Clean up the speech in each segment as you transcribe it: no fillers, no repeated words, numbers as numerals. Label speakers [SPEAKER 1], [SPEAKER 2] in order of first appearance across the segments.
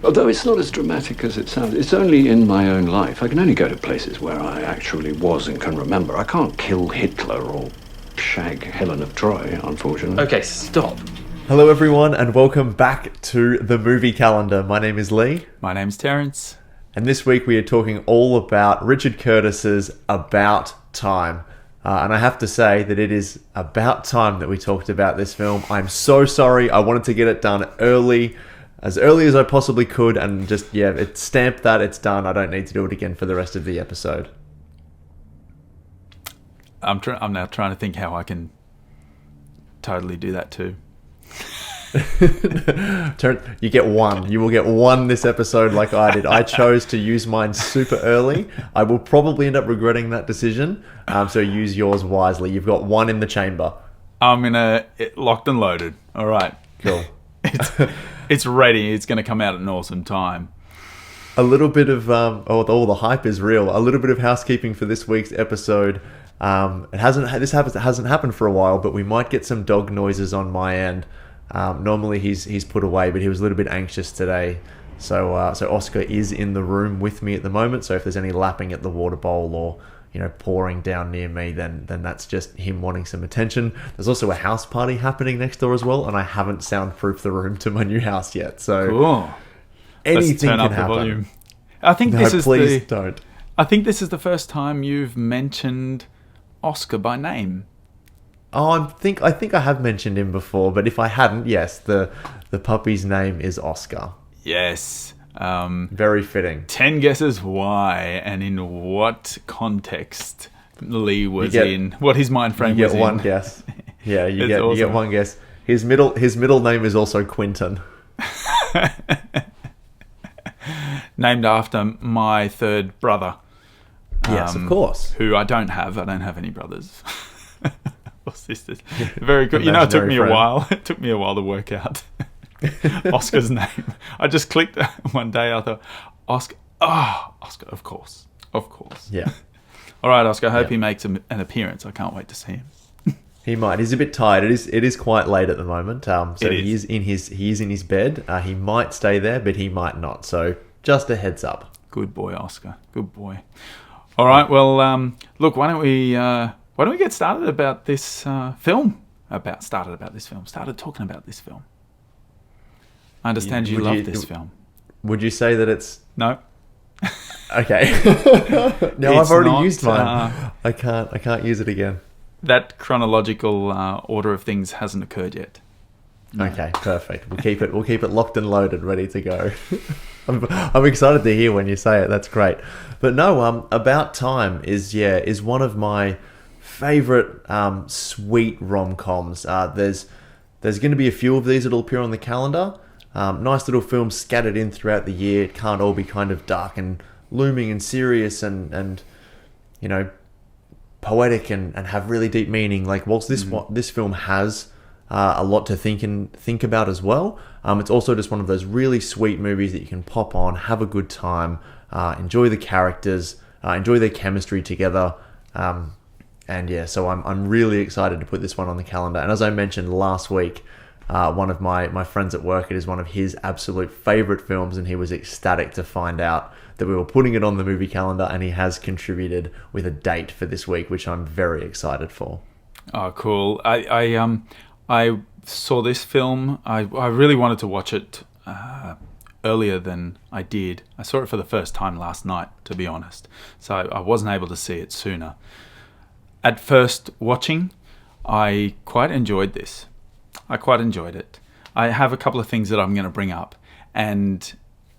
[SPEAKER 1] Although it's not as dramatic as it sounds. It's only in my own life. I can only go to places where I actually was and can remember. I can't kill Hitler or shag Helen of Troy, unfortunately.
[SPEAKER 2] Okay, stop.
[SPEAKER 3] Hello everyone and welcome back to the movie calendar. My name is Lee.
[SPEAKER 2] My name's Terence.
[SPEAKER 3] And this week we are talking all about Richard Curtis's About Time. And I have to say that it is about time that we talked about this film. I'm so sorry. I wanted to get it done as early as I possibly could, and just, it's stamped that it's done. I don't need to do it again for the rest of the episode.
[SPEAKER 2] I'm now trying to think how I can totally do that too.
[SPEAKER 3] You get one. You will get one this episode like I did. I chose to use mine super early. I will probably end up regretting that decision. So use yours wisely. You've got one in the chamber.
[SPEAKER 2] I'm locked and loaded. All right.
[SPEAKER 3] Cool.
[SPEAKER 2] It's ready. It's going to come out at an awesome time.
[SPEAKER 3] A little bit of the hype is real. A little bit of housekeeping for this week's episode. It hasn't happened for a while, but we might get some dog noises on my end. Normally he's put away, but he was a little bit anxious today. So Oscar is in the room with me at the moment. So if there's any lapping at the water bowl or pouring down near me, then that's just him wanting some attention. There's also a house party happening next door as well, and I haven't soundproofed the room to my new house yet. So
[SPEAKER 2] cool.
[SPEAKER 3] Anything can happen.
[SPEAKER 2] Volume. I think
[SPEAKER 3] don't.
[SPEAKER 2] I think this is the first time you've mentioned Oscar by name.
[SPEAKER 3] Oh, I think I have mentioned him before, but if I hadn't, yes, the puppy's name is Oscar.
[SPEAKER 2] Yes.
[SPEAKER 3] Very fitting.
[SPEAKER 2] 10 guesses why and in what context Lee was in, what his mind frame was in.
[SPEAKER 3] You get one guess. Yeah, you
[SPEAKER 2] awesome.
[SPEAKER 3] get one guess. His middle name is also Quinton.
[SPEAKER 2] Named after my third brother.
[SPEAKER 3] Yes, of course.
[SPEAKER 2] Who I don't have. I don't have any brothers. Or sisters. Very good. It took me a while. It took me a while to work out Oscar's name. I just clicked one day. I thought, Oscar. Oh, Oscar, of course.
[SPEAKER 3] Yeah.
[SPEAKER 2] All right, Oscar. I hope he makes an appearance. I can't wait to see him.
[SPEAKER 3] He might. He's a bit tired. It is quite late at the moment. So he is in his bed. He might stay there, but he might not. So just a heads up.
[SPEAKER 2] Good boy, Oscar. Good boy. All right. Well, look. Why don't we get started about this film? Started talking about this film. I understand you love this film.
[SPEAKER 3] Would you say that it's...
[SPEAKER 2] No.
[SPEAKER 3] Okay. No, I've already used mine. I can't use it again.
[SPEAKER 2] That chronological order of things hasn't occurred yet.
[SPEAKER 3] No. Okay, perfect. We'll keep it locked and loaded, ready to go. I'm excited to hear when you say it. That's great. But no, About Time is one of my favorite sweet rom-coms. There's going to be a few of these that'll appear on the calendar. Nice little films scattered in throughout the year. It can't all be kind of dark and looming and serious and poetic and have really deep meaning. Like whilst this film has a lot to think about as well, it's also just one of those really sweet movies that you can pop on, have a good time, enjoy the characters, enjoy their chemistry together. So I'm really excited to put this one on the calendar. And as I mentioned last week, one of my friends at work, it is one of his absolute favorite films, and he was ecstatic to find out that we were putting it on the movie calendar, and he has contributed with a date for this week, which I'm very excited for.
[SPEAKER 2] Oh, cool. I saw this film. I really wanted to watch it earlier than I did. I saw it for the first time last night, to be honest. So I wasn't able to see it sooner. At first watching, I quite enjoyed this. I quite enjoyed it. I have a couple of things that I'm going to bring up and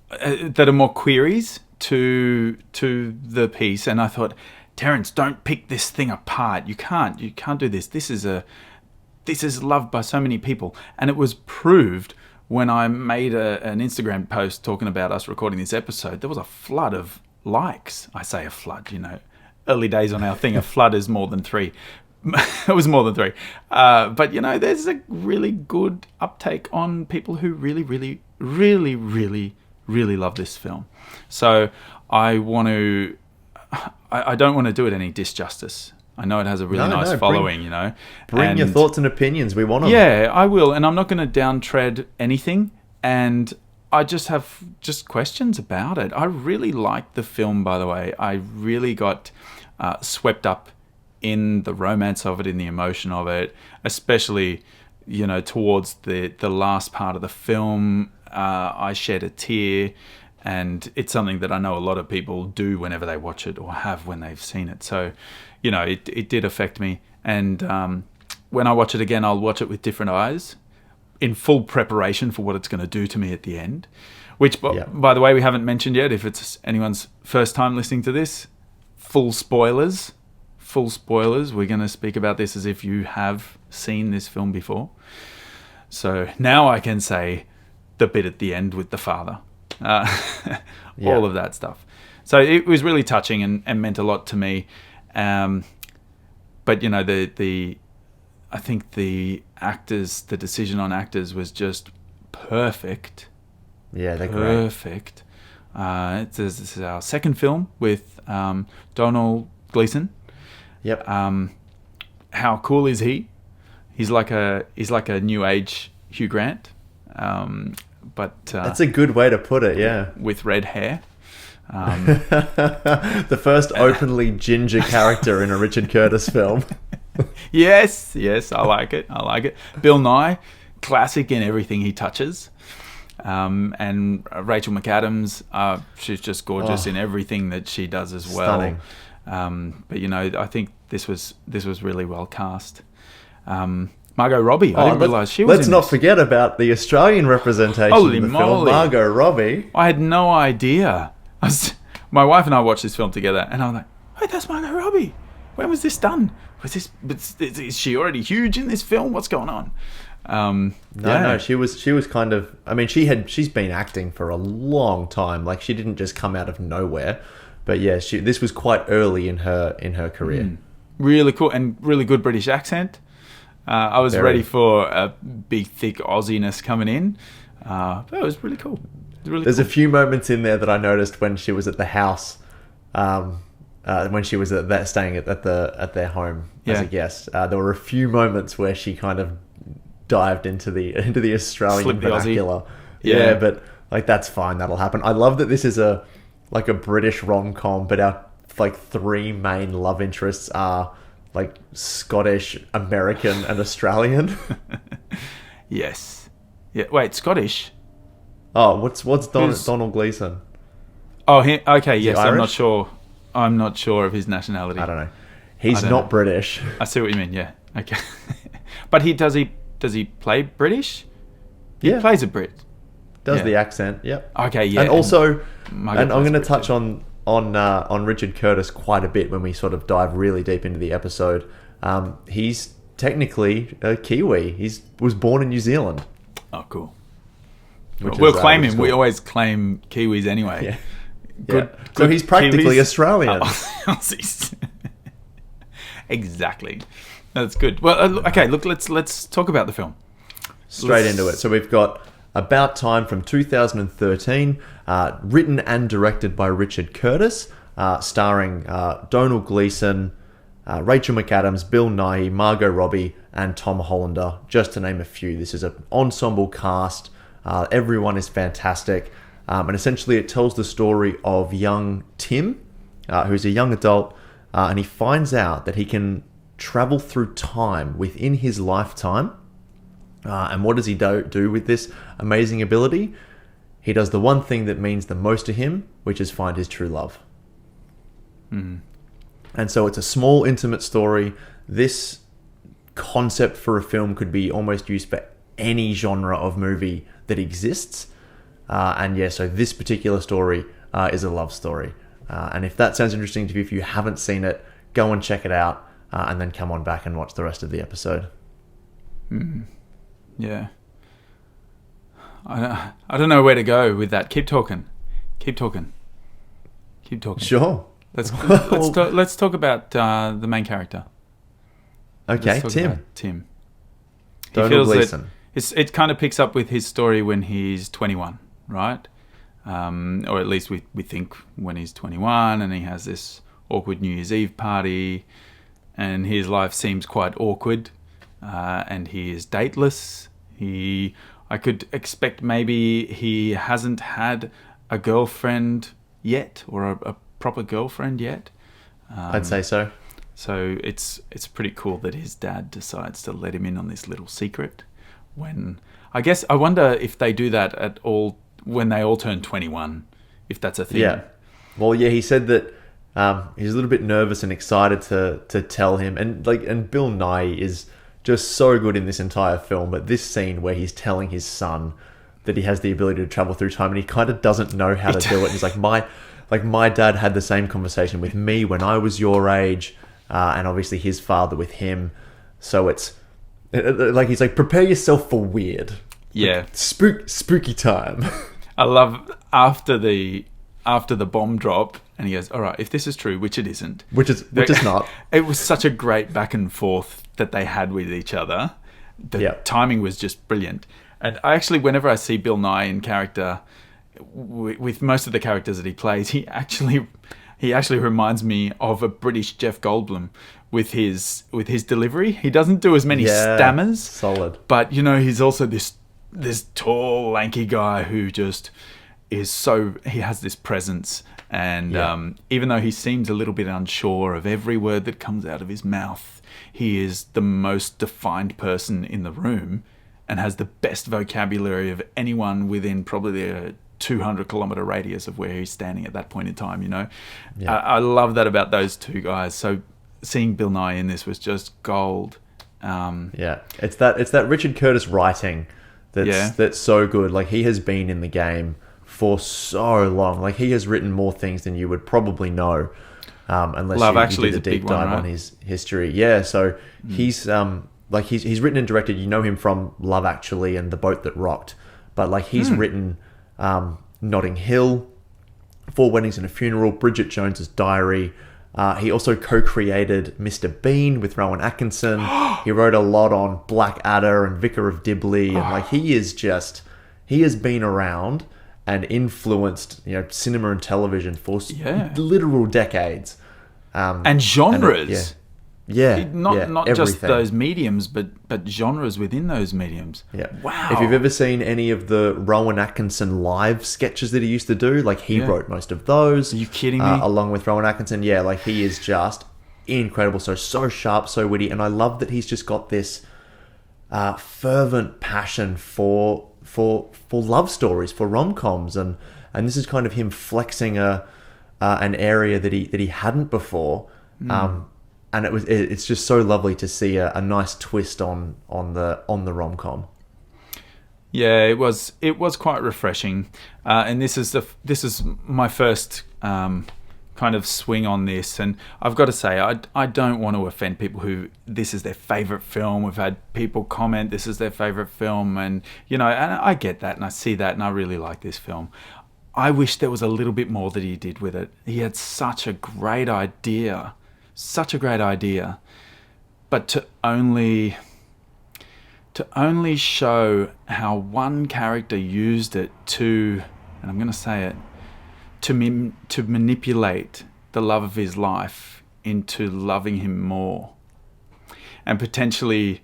[SPEAKER 2] that are more queries to the piece. And I thought, Terence, don't pick this thing apart. You can't do this. This is loved by so many people. And it was proved when I made an Instagram post talking about us recording this episode. There was a flood of likes. I say a flood, early days on our thing. A flood is more than 3. It was more than 3. But, there's a really good uptake on people who really, really, really, really, really love this film. So I don't want to do it any disjustice. I know it has a really nice following,
[SPEAKER 3] Bring your thoughts and opinions. We want them.
[SPEAKER 2] Yeah, I will. And I'm not going to downtread anything. And I just have questions about it. I really liked the film, by the way. I really got swept up in the romance of it, in the emotion of it, especially, towards the last part of the film. I shed a tear, and it's something that I know a lot of people do whenever they watch it or have when they've seen it. So, it did affect me. And when I watch it again, I'll watch it with different eyes, in full preparation for what it's going to do to me at the end. Which, by the way, we haven't mentioned yet. If it's anyone's first time listening to this, full spoilers. We're going to speak about this as if you have seen this film before. So now I can say the bit at the end with the father. All of that stuff. So it was really touching and meant a lot to me. But, I think the decision on actors was just perfect.
[SPEAKER 3] Yeah, they're
[SPEAKER 2] perfect. This is our second film with Donald Gleason.
[SPEAKER 3] Yep.
[SPEAKER 2] How cool is he? He's like a new age Hugh Grant. But
[SPEAKER 3] that's a good way to put it. Yeah.
[SPEAKER 2] With red hair.
[SPEAKER 3] The first openly ginger character in a Richard Curtis film.
[SPEAKER 2] Yes, I like it. Bill Nye, classic in everything he touches. And Rachel McAdams, she's just gorgeous in everything that she does as well.
[SPEAKER 3] Stunning.
[SPEAKER 2] But I think this was really well cast. Margot Robbie, I didn't realise she was.
[SPEAKER 3] Let's not forget about the Australian representation in the film. Margot Robbie.
[SPEAKER 2] I had no idea. My wife and I watched this film together, and I was like, "Hey, that's Margot Robbie. When was this done? Is she already huge in this film? What's going on?"
[SPEAKER 3] No, she was kind of. I mean, she's been acting for a long time. Like, she didn't just come out of nowhere. But yeah, this was quite early in her career.
[SPEAKER 2] Really cool and really good British accent. I was ready for a big, thick Aussie-ness coming in. But it was really cool.
[SPEAKER 3] There's a few moments in there that I noticed when she was at the house, when she was staying at their home as a guest. There were a few moments where she kind of dived into the Australian vernacular. Yeah, but like, that's fine. That'll happen. I love that this is a British rom-com, but our three main love interests are like Scottish, American, and Australian.
[SPEAKER 2] Yes. Yeah. Wait, Scottish?
[SPEAKER 3] Oh, what's Donald Gleason?
[SPEAKER 2] Oh, okay. Yes,
[SPEAKER 3] Irish?
[SPEAKER 2] I'm not sure of his nationality.
[SPEAKER 3] I don't know. He's not British.
[SPEAKER 2] I see what you mean. Yeah. Okay. But does he play British? He plays a Brit.
[SPEAKER 3] Does the accent? Yep.
[SPEAKER 2] Okay. Yeah.
[SPEAKER 3] And also,
[SPEAKER 2] and
[SPEAKER 3] I'm going to touch on Richard Curtis quite a bit when we sort of dive really deep into the episode. He's technically a Kiwi. He was born in New Zealand.
[SPEAKER 2] Oh, cool. We'll claim him. Cool. We always claim Kiwis anyway.
[SPEAKER 3] Yeah. Good. So he's practically Kiwis. Australian.
[SPEAKER 2] Aussies. Exactly. That's good. Well, okay. Look, let's talk about the film.
[SPEAKER 3] Straight into it. So we've got About Time from 2013, written and directed by Richard Curtis, starring Donald Gleason, Rachel McAdams, Bill Nighy, Margot Robbie, and Tom Hollander, just to name a few. This is an ensemble cast. Everyone is fantastic. And essentially it tells the story of young Tim, who's a young adult, and he finds out that he can travel through time within his lifetime. And what does he do with this amazing ability? He does the one thing that means the most to him, which is find his true love.
[SPEAKER 2] Mm.
[SPEAKER 3] And so it's a small, intimate story. This concept for a film could be almost used for any genre of movie that exists. So this particular story is a love story. And if that sounds interesting to you, if you haven't seen it, go and check it out, and then come on back and watch the rest of the episode.
[SPEAKER 2] Mm. Yeah. I don't know where to go with that. Keep talking.
[SPEAKER 3] Sure.
[SPEAKER 2] Let's talk about the main character.
[SPEAKER 3] Okay,
[SPEAKER 2] Tim.
[SPEAKER 3] Donald Gleason.
[SPEAKER 2] It kind of picks up with his story when he's 21, right? Or at least we think when he's 21, and he has this awkward New Year's Eve party, and his life seems quite awkward, and he is dateless. I could expect maybe he hasn't had a girlfriend yet, or a proper girlfriend yet.
[SPEAKER 3] I'd say so.
[SPEAKER 2] So it's pretty cool that his dad decides to let him in on this little secret. When I wonder if they do that at all when they all turn 21, if that's a thing.
[SPEAKER 3] Yeah. Well, yeah, he said that he's a little bit nervous and excited to tell him, and Bill Nighy is just so good in this entire film. But this scene where he's telling his son that he has the ability to travel through time, and he kind of doesn't know how to do it. He's like, my dad had the same conversation with me when I was your age, and obviously his father with him. So it's like he's like, prepare yourself for weird.
[SPEAKER 2] Yeah,
[SPEAKER 3] like, spooky time.
[SPEAKER 2] I love after the bomb drop, and he goes, all right, if this is true, which it isn't.
[SPEAKER 3] Which is not.
[SPEAKER 2] It was such a great back and forth that they had with each other. The timing was just brilliant. And I actually, whenever I see Bill Nighy in character, with most of the characters that he plays, he actually reminds me of a British Jeff Goldblum with his delivery. He doesn't do as many stammers.
[SPEAKER 3] Solid.
[SPEAKER 2] But, he's also this tall, lanky guy who just is he has this presence. And even though he seems a little bit unsure of every word that comes out of his mouth, he is the most defined person in the room and has the best vocabulary of anyone within probably a 200-kilometer radius of where he's standing at that point in time, Yeah. I love that about those two guys. So seeing Bill Nighy in this was just gold.
[SPEAKER 3] It's that Richard Curtis writing that's so good. Like, he has been in the game for so long. Like, he has written more things than you would probably know, unless you did a deep dive on his history. Yeah, so he's written and directed. You know him from Love Actually and The Boat That Rocked, but like he's written Notting Hill, Four Weddings and a Funeral, Bridget Jones's Diary. He also co-created Mr. Bean with Rowan Atkinson. He wrote a lot on Blackadder and Vicar of Dibley, and he has been around and influenced cinema and television for literal decades,
[SPEAKER 2] and genres. Not
[SPEAKER 3] everything.
[SPEAKER 2] Just those mediums, but genres within those mediums.
[SPEAKER 3] Yeah.
[SPEAKER 2] Wow.
[SPEAKER 3] If you've ever seen any of the Rowan Atkinson live sketches that he used to do, he wrote most of those.
[SPEAKER 2] Are you kidding me?
[SPEAKER 3] Along with Rowan Atkinson, he is just incredible. So sharp, so witty, and I love that he's just got this fervent passion for love stories, for rom-coms, and this is kind of him flexing an area that he hadn't before. And it's just so lovely to see a nice twist on the rom-com.
[SPEAKER 2] Yeah, it was quite refreshing, and this is my first kind of swing on this, and I've got to say I don't want to offend people who this is their favorite film. We've had people comment this is their favorite film, and and I get that, and I see that, and I really like this film. I wish there was a little bit more that he did with it. He had such a great idea. But to only show how one character used it to, and I'm going to say it, to manipulate the love of his life into loving him more and potentially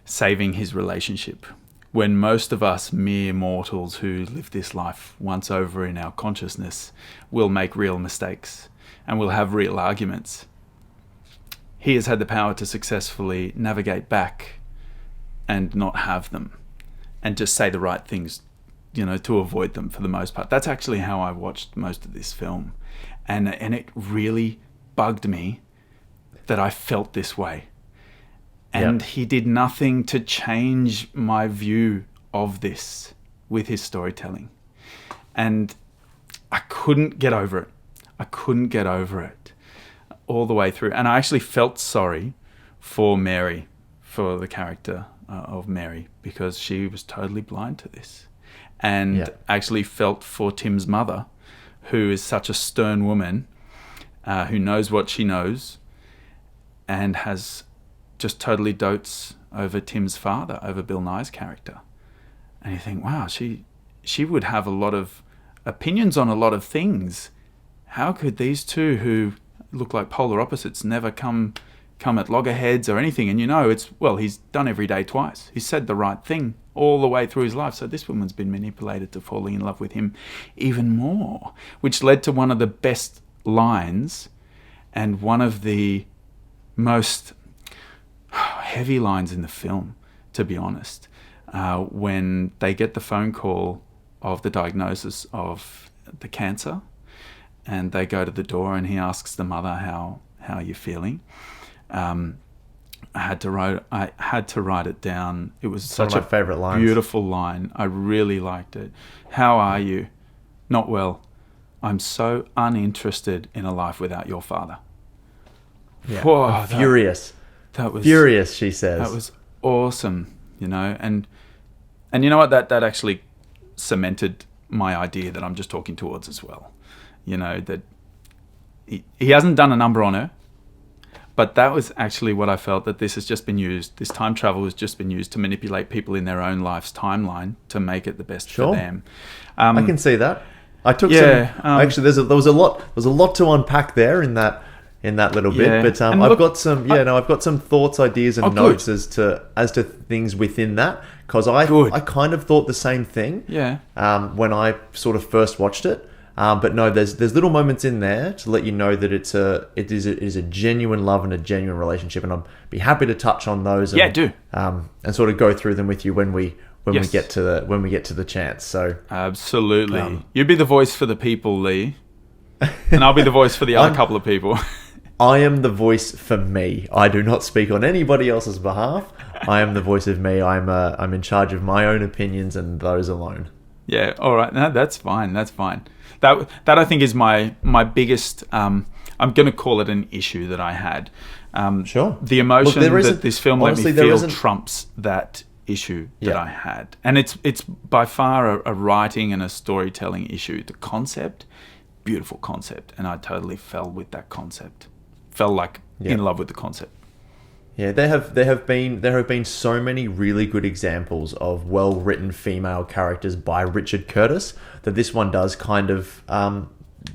[SPEAKER 2] saving his relationship, when most of us mere mortals who live this life once over in our consciousness will make real mistakes and will have real arguments. He has had the power to successfully navigate back and not have them, and just say the right things, to avoid them for the most part. That's actually how I watched most of this film, and it really bugged me that I felt this way. And he did nothing to change my view of this with his storytelling, and I couldn't get over it. All the way through, and I actually felt sorry for Mary, for the character of Mary, because she was totally blind to this, and actually felt for Tim's mother, who is such a stern woman, who knows what she knows, and has just totally dotes over Tim's father, over Bill Nighy's character, and you think, wow, she would have a lot of opinions on a lot of things. How could these two, who look like polar opposites, never come come at loggerheads or anything, and he's done every day twice. He's said the right thing all the way through his life. So this woman's been manipulated to falling in love with him even more, which led to one of the best lines and one of the most heavy lines in the film, to be honest, when they get the phone call of the diagnosis of the cancer, and they go to the door and he asks the mother, how are you feeling? I had to write it down. It was such
[SPEAKER 3] one of my favorite lines.
[SPEAKER 2] Beautiful line. I really liked it. How are you? Not well. I'm so uninterested in a life without your father.
[SPEAKER 3] Yeah.
[SPEAKER 2] Whoa,
[SPEAKER 3] I'm furious.
[SPEAKER 2] That was
[SPEAKER 3] furious, she says.
[SPEAKER 2] That was awesome, and you know what? That actually cemented my idea that I'm just talking towards as well. That he hasn't done a number on her, but that was actually what I felt, that this has just been used. This time travel has just been used to manipulate people in their own life's timeline to make it the best for them.
[SPEAKER 3] I can see that. I took actually there was a lot to unpack there in that little bit, but I've got some thoughts, ideas, and notes as to things within that, because I kind of thought the same thing.
[SPEAKER 2] Yeah.
[SPEAKER 3] When I sort of first watched it, but no, there's little moments in there to let you know that it is a genuine love and a genuine relationship, and I'll be happy to touch on those. And, and sort of go through them with you when we get to the chance. So
[SPEAKER 2] absolutely, you be the voice for the people, Lee, and I'll be the voice for the other couple of people.
[SPEAKER 3] I am the voice for me. I do not speak on anybody else's behalf. I am the voice of me. I'm in charge of my own opinions and those alone.
[SPEAKER 2] Yeah. All right. No, that's fine. That's fine. That I think is my biggest. I'm going to call it an issue that I had.
[SPEAKER 3] Sure.
[SPEAKER 2] The emotion that this film let me feel trumps that issue that I had, and it's by far a writing and a storytelling issue. The concept, beautiful concept, and I totally fell with that concept. Fell like in love with the concept.
[SPEAKER 3] Yeah, there have been so many really good examples of well-written female characters by Richard Curtis that this one does kind of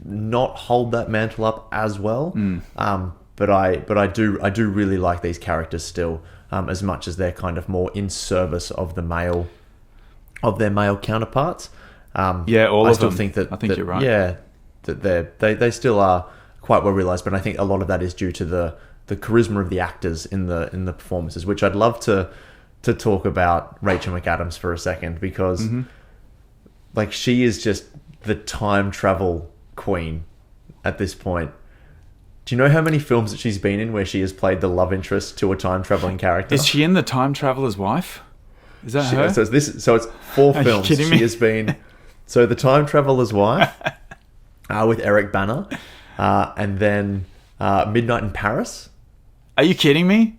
[SPEAKER 3] not hold that mantle up as well. But I do really like these characters still, as much as they're kind of more in service of their male counterparts.
[SPEAKER 2] All of
[SPEAKER 3] them. I still
[SPEAKER 2] them.
[SPEAKER 3] think that
[SPEAKER 2] I think you're right.
[SPEAKER 3] Yeah, that they still are quite well realized, but I think a lot of that is due to the charisma of the actors in the performances, which I'd love to talk about Rachel McAdams for a second, because like she is just the time travel queen at this point. Do you know how many films that she's been in where she has played the love interest to a time traveling character?
[SPEAKER 2] Is she in The Time Traveler's Wife? Is that her?
[SPEAKER 3] So it's 4 films.
[SPEAKER 2] You kidding me?
[SPEAKER 3] She has been. So The Time Traveler's Wife with Eric Bana, and then Midnight in Paris.
[SPEAKER 2] Are you kidding me?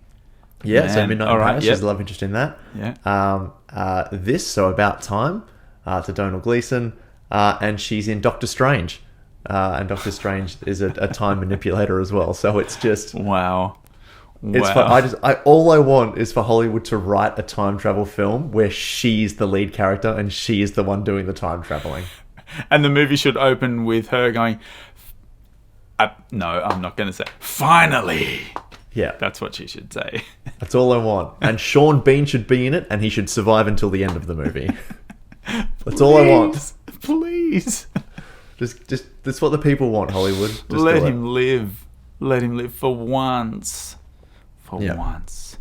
[SPEAKER 3] Yeah,
[SPEAKER 2] Man.
[SPEAKER 3] so Midnight in Paris.
[SPEAKER 2] Yep.
[SPEAKER 3] She's a love interest in that.
[SPEAKER 2] Yeah.
[SPEAKER 3] So About Time to Domhnall Gleeson, and she's in Doctor Strange. And Doctor Strange is a time manipulator as well. So it's just
[SPEAKER 2] wow.
[SPEAKER 3] It's fun. All I want is for Hollywood to write a time travel film where she's the lead character and she is the one doing the time traveling.
[SPEAKER 2] And the movie should open with her going, no, I'm not going to say, finally.
[SPEAKER 3] Yeah.
[SPEAKER 2] That's what she should say.
[SPEAKER 3] That's all I want. And Sean Bean should be in it, and he should survive until the end of the movie. That's all I want.
[SPEAKER 2] Please.
[SPEAKER 3] Just that's what the people want, Hollywood. Just
[SPEAKER 2] let him live. Let him live for once. Once.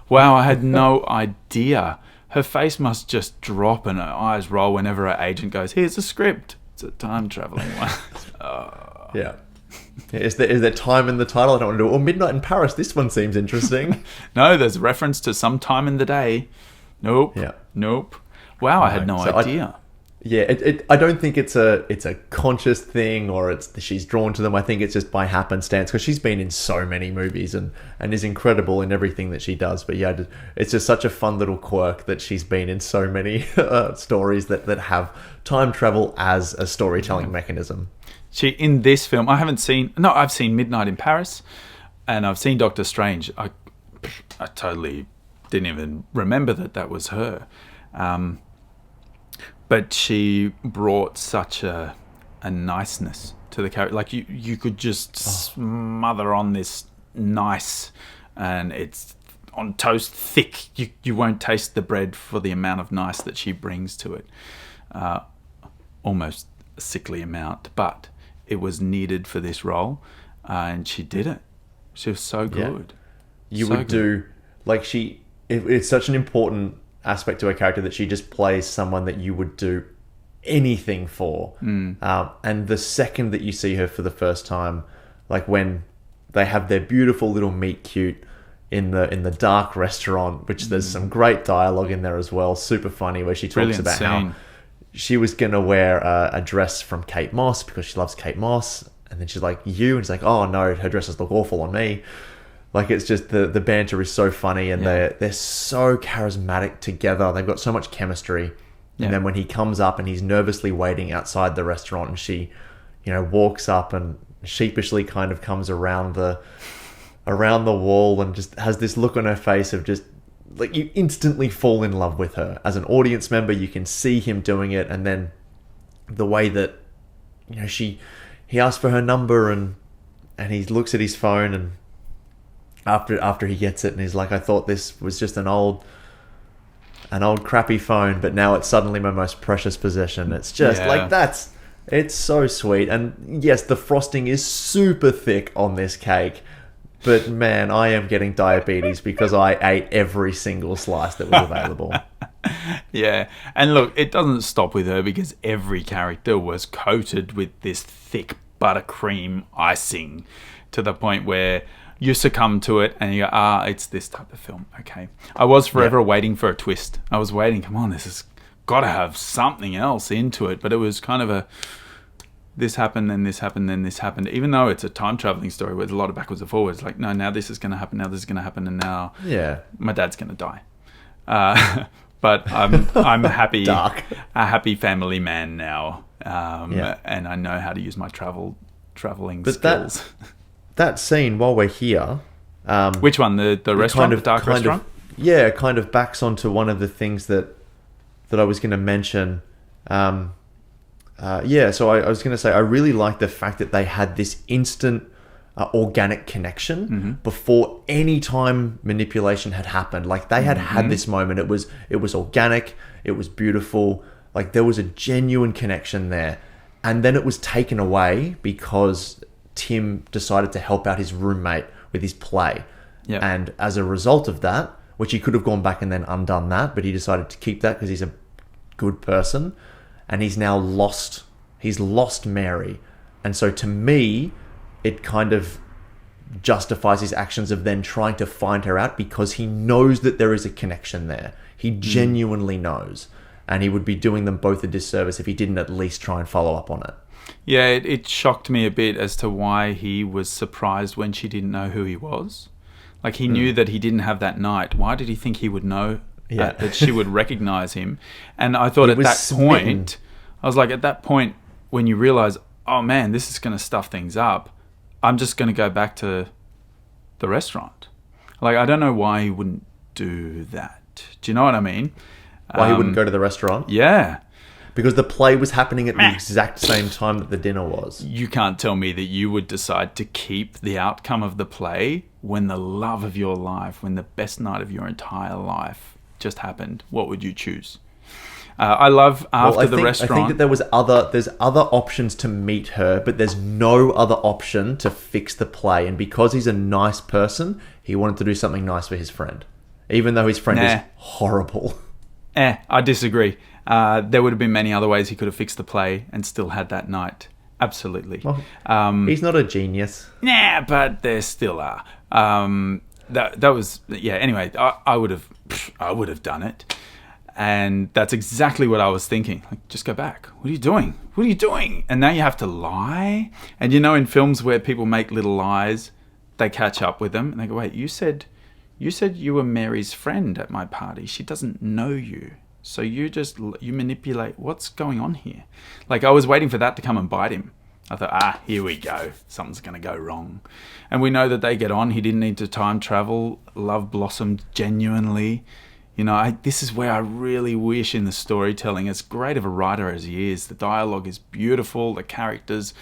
[SPEAKER 2] Wow, I had no idea. Her face must just drop and her eyes roll whenever her agent goes, here's a script. It's a time traveling one.
[SPEAKER 3] Yeah. Is there time in the title? I don't want to do it. Or Midnight in Paris. This one seems interesting.
[SPEAKER 2] No, there's a reference to some time in the day. Nope.
[SPEAKER 3] Yeah.
[SPEAKER 2] Nope. Wow, I had no idea.
[SPEAKER 3] I don't think it's a conscious thing or she's drawn to them. I think it's just by happenstance because she's been in so many movies and is incredible in everything that she does. But yeah, it's just such a fun little quirk that she's been in so many stories that have time travel as a storytelling mechanism.
[SPEAKER 2] In this film, I've seen Midnight in Paris and I've seen Doctor Strange. I totally didn't even remember that was her. But she brought such a niceness to the character. Like you could just smother on this nice, and it's on toast thick. You won't taste the bread for the amount of nice that she brings to it. Almost a sickly amount, but it was needed for this role, and she did it. She was so good.
[SPEAKER 3] You
[SPEAKER 2] So
[SPEAKER 3] would do, like, it's such an important aspect to her character that she just plays someone that you would do anything for. And the second that you see her for the first time, like when they have their beautiful little meet cute in the dark restaurant, which there's some great dialogue in there as well, super funny, where she talks
[SPEAKER 2] Brilliant
[SPEAKER 3] about
[SPEAKER 2] scene.
[SPEAKER 3] how she was going to wear a dress from Kate Moss because she loves Kate Moss. And then she's like, you? And she's like, oh no, her dresses look awful on me. Like, it's just the banter is so funny, and they're so charismatic together. They've got so much chemistry.
[SPEAKER 2] Yeah.
[SPEAKER 3] And then when he comes up and he's nervously waiting outside the restaurant, and she, walks up and sheepishly kind of comes around the wall and just has this look on her face of just, like, you instantly fall in love with her. As an audience member, you can see him doing it, and then the way that, he asks for her number and he looks at his phone, and after he gets it, and he's like, I thought this was just an old crappy phone, but now it's suddenly my most precious possession. It's just it's so sweet. And yes, the frosting is super thick on this cake, but man, I am getting diabetes because I ate every single slice that was available.
[SPEAKER 2] Yeah, and look, it doesn't stop with her, because every character was coated with this thick buttercream icing to the point where you succumb to it and you go, it's this type of film. Okay. I was forever waiting for a twist. I was waiting, come on, this has got to have something else into it. But it was kind of this happened, then this happened, then this happened. Even though it's a time traveling story with a lot of backwards and forwards, like, no, now this is going to happen, now this is going to happen, and now my dad's going to die. But I'm happy, a happy family man now, and I know how to use my traveling skills.
[SPEAKER 3] That scene, while we're here,
[SPEAKER 2] which one? The restaurant, the dark restaurant?
[SPEAKER 3] Kind of backs onto one of the things that I was going to mention. So I was going to say I really like the fact that they had this instant organic connection before any time manipulation had happened. Like, they had this moment. It was organic. It was beautiful. Like, there was a genuine connection there, and then it was taken away because Tim decided to help out his roommate with his play. Yeah. And as a result of that, which he could have gone back and then undone that, but he decided to keep that because he's a good person, and he's now lost Mary. And so to me, it kind of justifies his actions of then trying to find her out, because he knows that there is a connection there. He genuinely knows, and he would be doing them both a disservice if he didn't at least try and follow up on it.
[SPEAKER 2] Yeah, it shocked me a bit as to why he was surprised when she didn't know who he was. Like, he knew that he didn't have that night. Why did he think he would know that she would recognize him? And I thought at that point, I was like, at that point, when you realize, oh man, this is going to stuff things up, I'm just going to go back to the restaurant. Like, I don't know why he wouldn't do that. Do you know what I mean?
[SPEAKER 3] Why he wouldn't go to the restaurant?
[SPEAKER 2] Yeah.
[SPEAKER 3] Because the play was happening at the exact same time that the dinner was.
[SPEAKER 2] You can't tell me that you would decide to keep the outcome of the play when the love of your life, when the best night of your entire life just happened. What would you choose? I love the restaurant.
[SPEAKER 3] I think that there's other options to meet her, but there's no other option to fix the play. And because he's a nice person, he wanted to do something nice for his friend, even though his friend is horrible.
[SPEAKER 2] I disagree. There would have been many other ways he could have fixed the play and still had that night. Absolutely.
[SPEAKER 3] Well, he's not a genius.
[SPEAKER 2] Nah, but there still are. That was Anyway, I would have done it, and that's exactly what I was thinking. Like, just go back. What are you doing? What are you doing? And now you have to lie. And in films where people make little lies, they catch up with them and they go, "Wait, you said you were Mary's friend at my party. She doesn't know you." So you manipulate. What's going on here? Like, I was waiting for that to come and bite him. I thought, here we go. Something's going to go wrong. And we know that they get on. He didn't need to time travel. Love blossomed genuinely. This is where I really wish in the storytelling, as great of a writer as he is, the dialogue is beautiful. The characters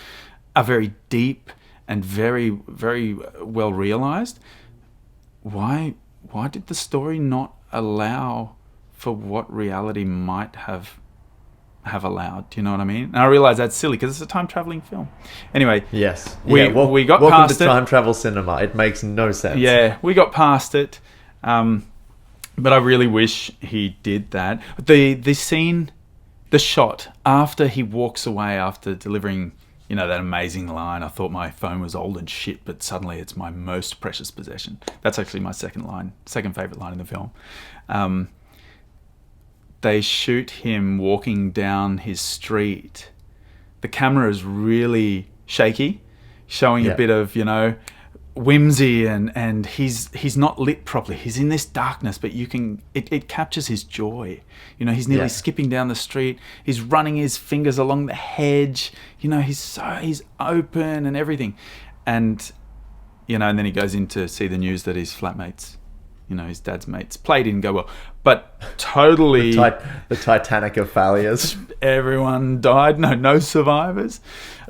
[SPEAKER 2] are very deep. and very, very well realized. Why did the story not allow for what reality might have allowed? Do you know what I mean? And I realize that's silly because it's a time traveling film. Anyway,
[SPEAKER 3] Yes.
[SPEAKER 2] we got
[SPEAKER 3] welcome
[SPEAKER 2] past
[SPEAKER 3] to
[SPEAKER 2] it.
[SPEAKER 3] time travel cinema. It makes no sense.
[SPEAKER 2] Yeah, we got past it. But I really wish he did that. The scene, the shot after he walks away after delivering, that amazing line, I thought my phone was old and shit, but suddenly it's my most precious possession. That's actually my second favorite line in the film. They shoot him walking down his street. The camera is really shaky, showing a bit of, whimsy, and he's not lit properly. He's in this darkness, but it captures his joy. He's nearly skipping down the street. He's running his fingers along the hedge. He's open and everything. And and then he goes in to see the news that his flatmates, his dad's mates, play didn't go well. But totally...
[SPEAKER 3] The Titanic of failures.
[SPEAKER 2] Everyone died. No survivors.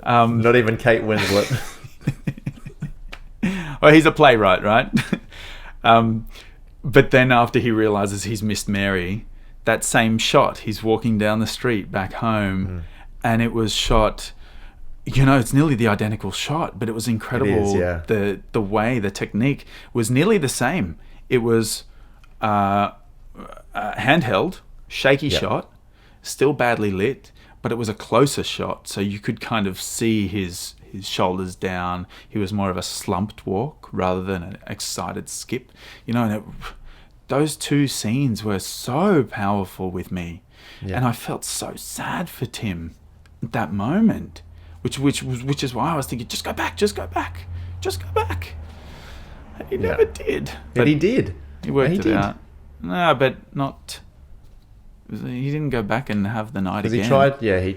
[SPEAKER 3] Not even Kate Winslet.
[SPEAKER 2] Well, he's a playwright, right? But then after he realizes he's missed Mary, that same shot, he's walking down the street back home, and it was shot... it's nearly the identical shot, but it was incredible.
[SPEAKER 3] It is, yeah.
[SPEAKER 2] The way, the technique was nearly the same. It was handheld, shaky shot, still badly lit, but it was a closer shot, so you could kind of see his shoulders down. He was more of a slumped walk rather than an excited skip. Those two scenes were so powerful with me, and I felt so sad for Tim at that moment. Which is why I was thinking, just go back. He never did.
[SPEAKER 3] But he did.
[SPEAKER 2] He worked it out. No, but not... He didn't go back and have the night again.
[SPEAKER 3] Because he tried... Yeah.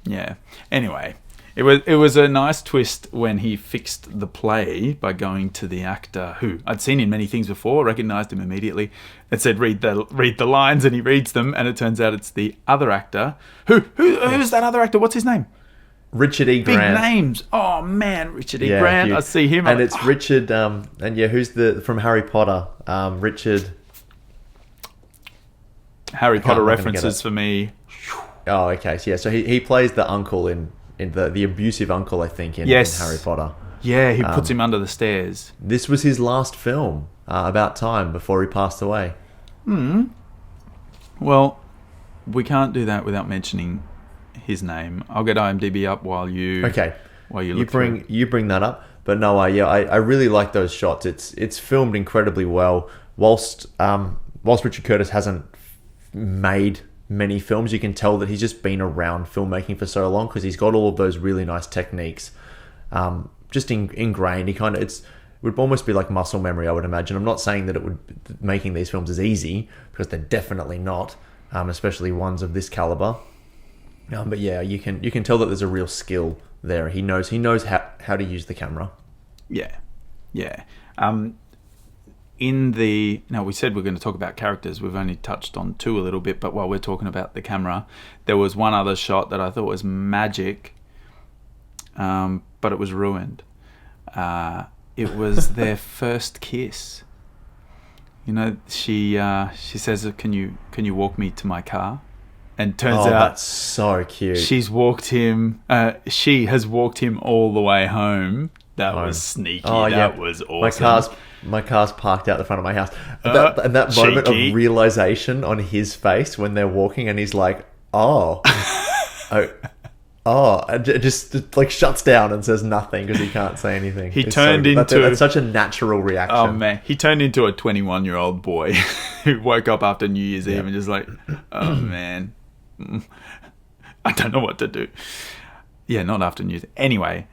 [SPEAKER 2] Yeah. Anyway, it was a nice twist when he fixed the play by going to the actor who I'd seen in many things before, recognized him immediately, and said, read the lines, and he reads them, and it turns out it's the other actor. Who's that other actor? What's his name?
[SPEAKER 3] Richard E. Grant.
[SPEAKER 2] Big names. Oh man, Richard E. Grant.
[SPEAKER 3] Huge.
[SPEAKER 2] I see him.
[SPEAKER 3] And it's Richard, who's from Harry Potter? Richard.
[SPEAKER 2] Harry Potter references for me.
[SPEAKER 3] Oh, okay. So he plays the uncle in the abusive uncle, I think, in Harry Potter.
[SPEAKER 2] Yeah, he puts him under the stairs.
[SPEAKER 3] This was his last film, about time, before he passed away.
[SPEAKER 2] Well, we can't do that without mentioning his name. I'll get IMDb up while you
[SPEAKER 3] you bring that up. But no, I really like those shots. It's filmed incredibly well. Whilst Richard Curtis hasn't made many films, you can tell that he's just been around filmmaking for so long because he's got all of those really nice techniques just ingrained. It would almost be like muscle memory, I would imagine. I'm not saying that making these films is easy, because they're definitely not, especially ones of this caliber. But yeah, you can tell that there's a real skill there. He knows how to use the camera. Yeah.
[SPEAKER 2] Now we said we're going to talk about characters. We've only touched on two a little bit, but while we're talking about the camera, there was one other shot that I thought was magic, but it was ruined. It was their first kiss. She says, "Can you walk me to my car?" And turns out
[SPEAKER 3] that's so cute.
[SPEAKER 2] She has walked him all the way home. That was sneaky. That was awesome.
[SPEAKER 3] My car's parked out the front of my house. And that moment of realization on his face when they're walking, and he's like, and just like shuts down and says nothing because he can't say anything. That's such a natural reaction.
[SPEAKER 2] Oh man, he turned into a 21-year-old boy who woke up after New Year's Eve and just like, oh man, I don't know what to do. Yeah, not after New Year's. Anyway,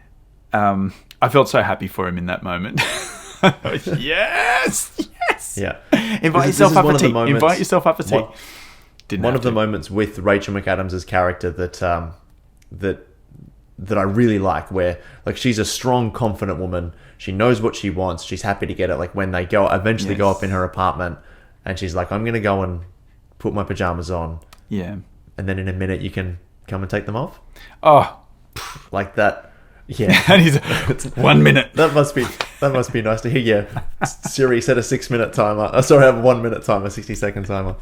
[SPEAKER 2] I felt so happy for him in that moment. Yes.
[SPEAKER 3] Yeah.
[SPEAKER 2] Invite yourself up for tea.
[SPEAKER 3] One of the moments with Rachel McAdams' character that I really like, where like she's a strong, confident woman. She knows what she wants. She's happy to get it. Like when they go up in her apartment, and she's like, "I'm going to go and put my pajamas on."
[SPEAKER 2] Yeah.
[SPEAKER 3] And then in a minute, you can come and take them off.
[SPEAKER 2] Oh,
[SPEAKER 3] like that. Yeah.
[SPEAKER 2] And he's 1 minute.
[SPEAKER 3] That must be nice to hear. Yeah, Siri set a 6-minute timer. Sorry, I have a 1 minute timer, 60-second timer.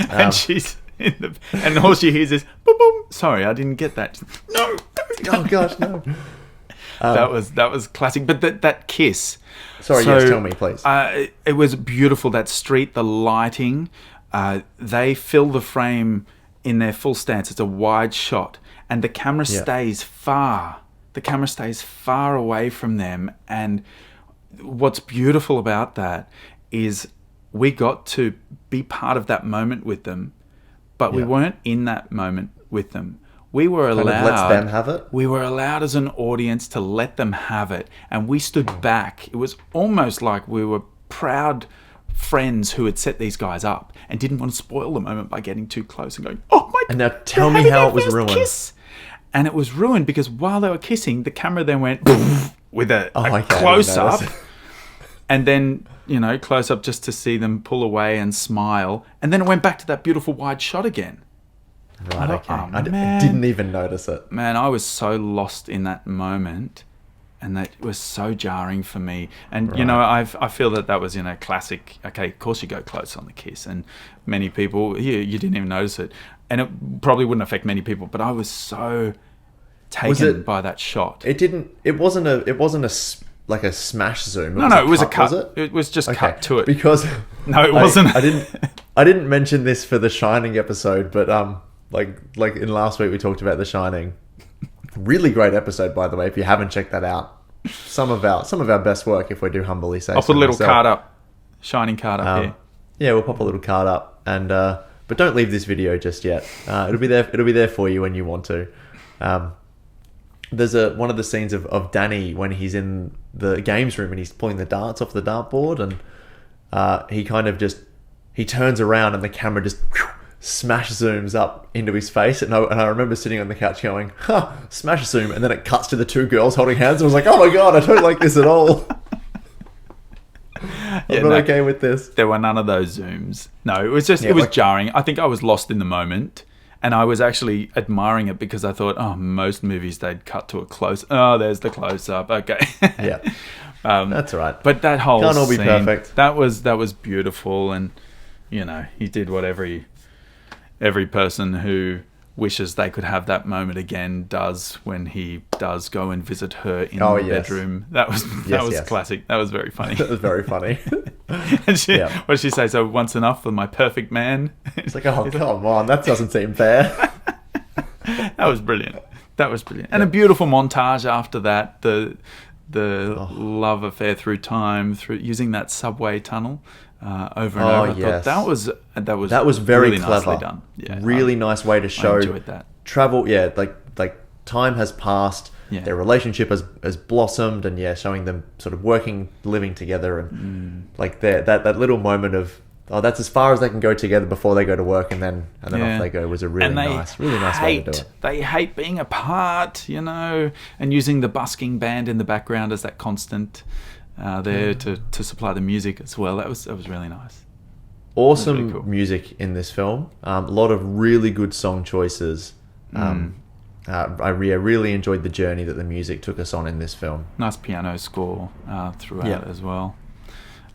[SPEAKER 2] And she's and all she hears is boom, boom. Sorry, I didn't get that. No.
[SPEAKER 3] Oh gosh, no.
[SPEAKER 2] That was classic. But that kiss.
[SPEAKER 3] Sorry, yes, tell me, please.
[SPEAKER 2] It was beautiful. That street, the lighting. They fill the frame in their full stance. It's a wide shot, and the camera stays far. The camera stays far away from them. And what's beautiful about that is we got to be part of that moment with them, but we weren't in that moment with them. We were allowed.
[SPEAKER 3] Lets them have it.
[SPEAKER 2] We were allowed as an audience to let them have it, and we stood back. It was almost like we were proud friends who had set these guys up and didn't want to spoil the moment by getting too close and going, "Oh my God!"
[SPEAKER 3] And now tell me how it was ruined.
[SPEAKER 2] Kiss. And it was ruined because while they were kissing, the camera then went with a close up, and then close up just to see them pull away and smile, and then it went back to that beautiful wide shot again.
[SPEAKER 3] Right, okay. I didn't even notice it.
[SPEAKER 2] Man, I was so lost in that moment, and that was so jarring for me. And, I feel that was, classic. Okay, of course you go close on the kiss, and many people, you didn't even notice it. And it probably wouldn't affect many people, but I was so taken by that shot.
[SPEAKER 3] It wasn't a smash zoom.
[SPEAKER 2] No, it was a cut. Was it? It was just cut to it.
[SPEAKER 3] Because
[SPEAKER 2] no, it wasn't.
[SPEAKER 3] I didn't mention this for the Shining episode, but like in last week we talked about The Shining. Really great episode, by the way. If you haven't checked that out, some of our best work, if we do humbly say.
[SPEAKER 2] I'll put a little card up, Shining card up here.
[SPEAKER 3] Yeah, we'll pop a little card up, and but don't leave this video just yet. It'll be there for you when you want to. There's one of the scenes of Danny when he's in the games room and he's pulling the darts off the dartboard, and he kind of he turns around and the camera just smash zooms up into his face, and I remember sitting on the couch going, smash zoom, and then it cuts to the two girls holding hands, and I was like, oh my God, I don't like this at all. I'm not okay with this.
[SPEAKER 2] There were none of those zooms. No, it was just, it was jarring. I think I was lost in the moment, and I was actually admiring it because I thought, most movies they'd cut to a close. Oh, there's the close up. Okay.
[SPEAKER 3] Yeah. That's all right.
[SPEAKER 2] But that whole
[SPEAKER 3] can't all be
[SPEAKER 2] scene,
[SPEAKER 3] perfect.
[SPEAKER 2] That was beautiful, and he did what every person who wishes they could have that moment again does when he does go and visit her in the bedroom. That was classic. That was very funny.
[SPEAKER 3] That was very funny.
[SPEAKER 2] And what did she say? So once enough for my perfect man?
[SPEAKER 3] It's like, oh, come on, that doesn't seem fair.
[SPEAKER 2] That was brilliant. And a beautiful montage after that. The love affair through time, through using that subway tunnel. Over and over.
[SPEAKER 3] Yes.
[SPEAKER 2] That was
[SPEAKER 3] very
[SPEAKER 2] really
[SPEAKER 3] clever.
[SPEAKER 2] Nicely done. Yeah,
[SPEAKER 3] really nice way to show.
[SPEAKER 2] I enjoyed that.
[SPEAKER 3] Travel. Yeah, like time has passed.
[SPEAKER 2] Yeah.
[SPEAKER 3] Their relationship has blossomed, and showing them sort of working, living together, and like that little moment of that's as far as they can go together before they go to work, and then off they go was a really nice way to do it.
[SPEAKER 2] They hate being apart, and using the busking band in the background as that constant. There to supply the music as well. That was really nice.
[SPEAKER 3] Awesome
[SPEAKER 2] really cool.
[SPEAKER 3] Music in this film. A lot of really good song choices. I really enjoyed the journey that the music took us on in this film.
[SPEAKER 2] Nice piano score throughout as well.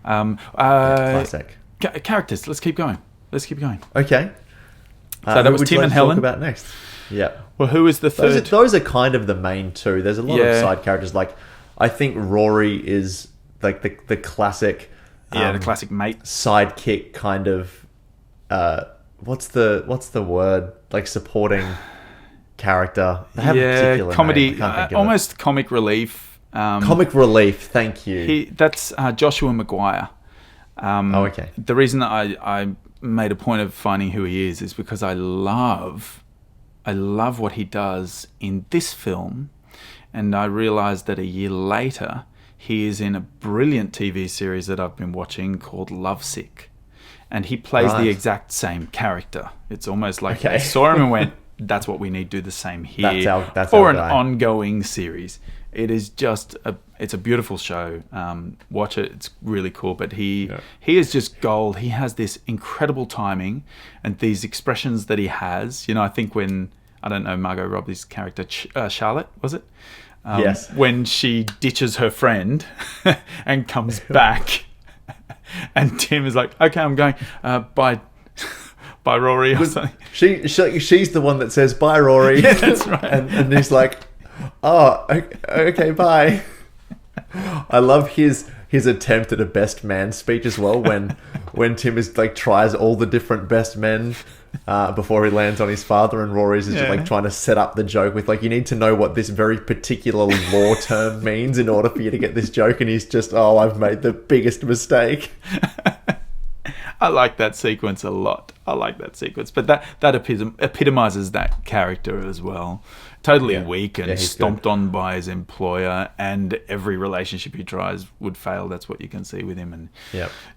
[SPEAKER 3] Classic.
[SPEAKER 2] Characters. Let's keep going.
[SPEAKER 3] Okay.
[SPEAKER 2] So that was Tim and Helen.
[SPEAKER 3] Talk about next. Yeah.
[SPEAKER 2] Well, who is the third?
[SPEAKER 3] Those are kind of the main two. There's a lot of side characters. Like I think Rory is like the classic,
[SPEAKER 2] the classic mate,
[SPEAKER 3] sidekick kind of. What's the word? Like supporting character. They have a particular
[SPEAKER 2] comedy,
[SPEAKER 3] name. I can't think of
[SPEAKER 2] almost
[SPEAKER 3] it.
[SPEAKER 2] comic relief.
[SPEAKER 3] Comic relief. Thank you.
[SPEAKER 2] That's Joshua Maguire.
[SPEAKER 3] Okay.
[SPEAKER 2] The reason that I made a point of finding who he is because I love what he does in this film. And I realised that a year later, he is in a brilliant TV series that I've been watching called Lovesick. And he plays the exact same character. It's almost like I saw him and went, that's what we need to do the same here.
[SPEAKER 3] That's
[SPEAKER 2] for
[SPEAKER 3] our
[SPEAKER 2] an
[SPEAKER 3] guy.
[SPEAKER 2] ongoing series. It is just it's a beautiful show. Watch it. It's really cool. But he is just gold. He has this incredible timing and these expressions that he has. I think when I don't know, Margot Robbie's character, Charlotte, was it?
[SPEAKER 3] Yes.
[SPEAKER 2] When she ditches her friend and comes back, and Tim is like, "Okay, I'm going. Bye, bye, Rory." Or something.
[SPEAKER 3] She's the one that says bye, Rory.
[SPEAKER 2] Yeah, that's right.
[SPEAKER 3] and he's like, "Oh, okay, bye." I love his attempt at a best man speech as well. When Tim is like tries all the different best men. Before he lands on his father, and Rory's is just like trying to set up the joke with like, you need to know what this very particular law term means in order for you to get this joke, and he's just, oh, I've made the biggest mistake.
[SPEAKER 2] I like that sequence a lot. I like that sequence, but that epitomizes that character as well. Totally weak and stomped on by his employer, and every relationship he tries would fail. That's what you can see with him, and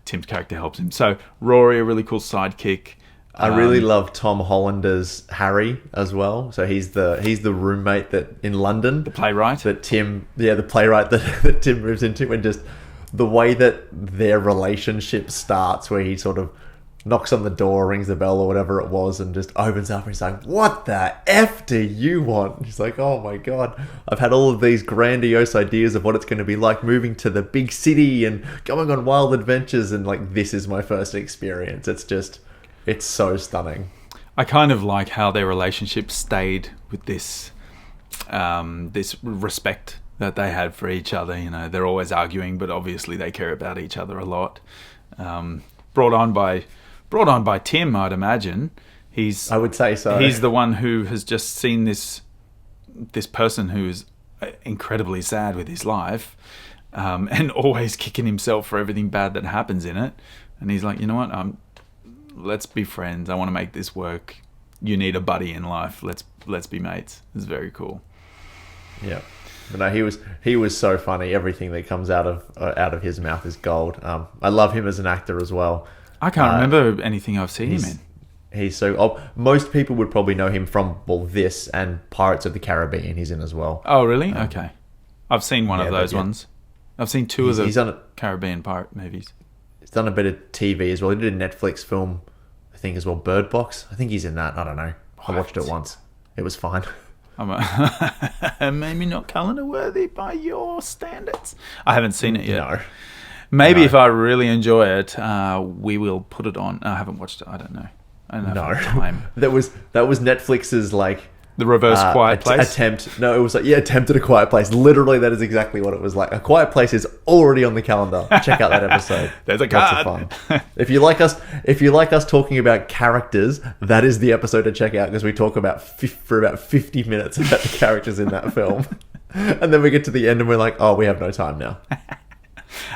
[SPEAKER 2] Tim's character helps him. So Rory, a really cool sidekick.
[SPEAKER 3] I really love Tom Hollander's Harry as well. So he's the roommate that in London,
[SPEAKER 2] the playwright
[SPEAKER 3] that Tim, the playwright that Tim moves into, and just the way that their relationship starts, where he sort of knocks on the door, rings the bell or whatever it was, and just opens up and he's like, "What the F do you want?" He's like, "Oh my God, I've had all of these grandiose ideas of what it's going to be like moving to the big city and going on wild adventures, and like, this is my first experience." It's so stunning.
[SPEAKER 2] I kind of like how their relationship stayed with this this respect that they had for each other. You know, they're always arguing, but obviously they care about each other a lot. Brought on by Tim, I'd imagine.
[SPEAKER 3] I would say so.
[SPEAKER 2] He's the one who has just seen this person who's incredibly sad with his life, and always kicking himself for everything bad that happens in it. And he's like, you know what? Let's be friends. I want to make this work. You need a buddy in life. Let's be mates. It's very cool.
[SPEAKER 3] Yeah, but no, he was so funny. Everything that comes out of his mouth is gold. I love him as an actor as well.
[SPEAKER 2] I can't remember anything I've seen him in.
[SPEAKER 3] He's so. Most people would probably know him from this and Pirates of the Caribbean. He's in as well.
[SPEAKER 2] Oh, really? Okay, I've seen one of those ones. I've seen two of the Caribbean pirate movies.
[SPEAKER 3] He's done a bit of TV as well. He did a Netflix film, I think, as well, Bird Box. I think he's in that. I don't know. I watched it once. It was fine.
[SPEAKER 2] Maybe not calendar worthy by your standards. I haven't seen it yet.
[SPEAKER 3] No.
[SPEAKER 2] Maybe if I really enjoy it, we will put it on. I haven't watched it. I don't know. I don't have time.
[SPEAKER 3] That was Netflix's like
[SPEAKER 2] the reverse Quiet Place
[SPEAKER 3] attempt. No, it was like attempt at a Quiet Place. Literally, that is exactly what it was like. A Quiet Place is already on the calendar. Check out that episode.
[SPEAKER 2] There's a card.
[SPEAKER 3] Lots of fun. If you like us talking about characters, that is the episode to check out, because we talk for about 50 minutes about the characters in that film, and then we get to the end and we're like, oh, we have no time now.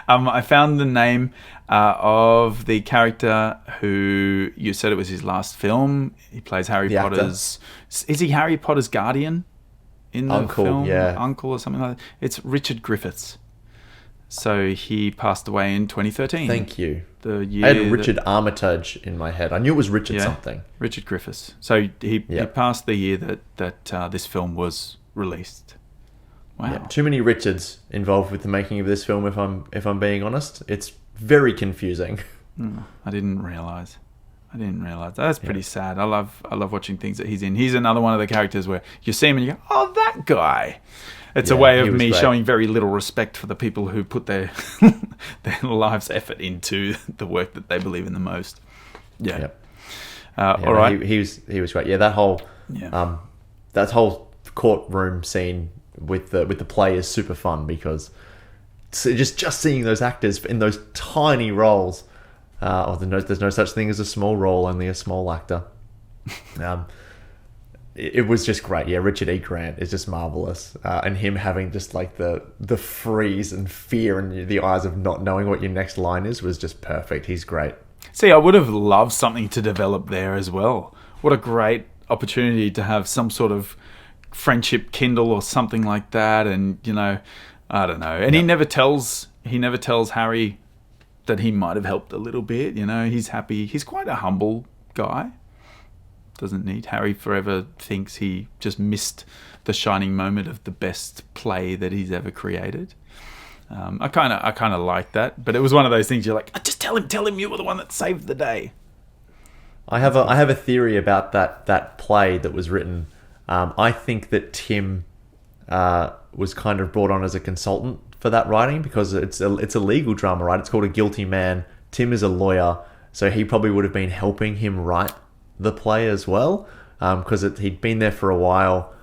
[SPEAKER 2] I found the name of the character who you said it was his last film. He plays Harry Potter's... Is he Harry Potter's guardian in the film? Yeah. Uncle or something like that? It's Richard Griffiths. So he passed away in 2013.
[SPEAKER 3] Thank you.
[SPEAKER 2] The year
[SPEAKER 3] I had Richard Armitage in my head. I knew it was Richard something.
[SPEAKER 2] Richard Griffiths. So he passed the year that this film was released. Wow.
[SPEAKER 3] Yeah, too many Richards involved with the making of this film, if I'm being honest. It's very confusing.
[SPEAKER 2] I didn't realise. That's pretty sad. I love watching things that he's in. He's another one of the characters where you see him and you go, oh, that guy. It's a way of me showing very little respect for the people who put their life's effort into the work that they believe in the most. Yeah. Yep. All right.
[SPEAKER 3] He was great. Yeah, that whole courtroom scene with the play is super fun, because just seeing those actors in those tiny roles. There's no such thing as a small role, only a small actor. It was just great. Yeah, Richard E. Grant is just marvelous, and him having just like the freeze and fear in the eyes of not knowing what your next line is was just perfect. He's great.
[SPEAKER 2] See, I would have loved something to develop there as well. What a great opportunity to have some sort of friendship kindle or something like that, and I don't know. And he never tells Harry that he might have helped a little bit. He's happy. He's quite a humble guy. Doesn't need. Harry forever thinks he just missed the shining moment of the best play that he's ever created. I kind of like that, but it was one of those things you're like, just tell him you were the one that saved the day.
[SPEAKER 3] I have a theory about that play that was written I think that Tim was kind of brought on as a consultant for that writing because it's a legal drama, right? It's called A Guilty Man. Tim is a lawyer, so he probably would have been helping him write the play as well, because he'd been there for a while,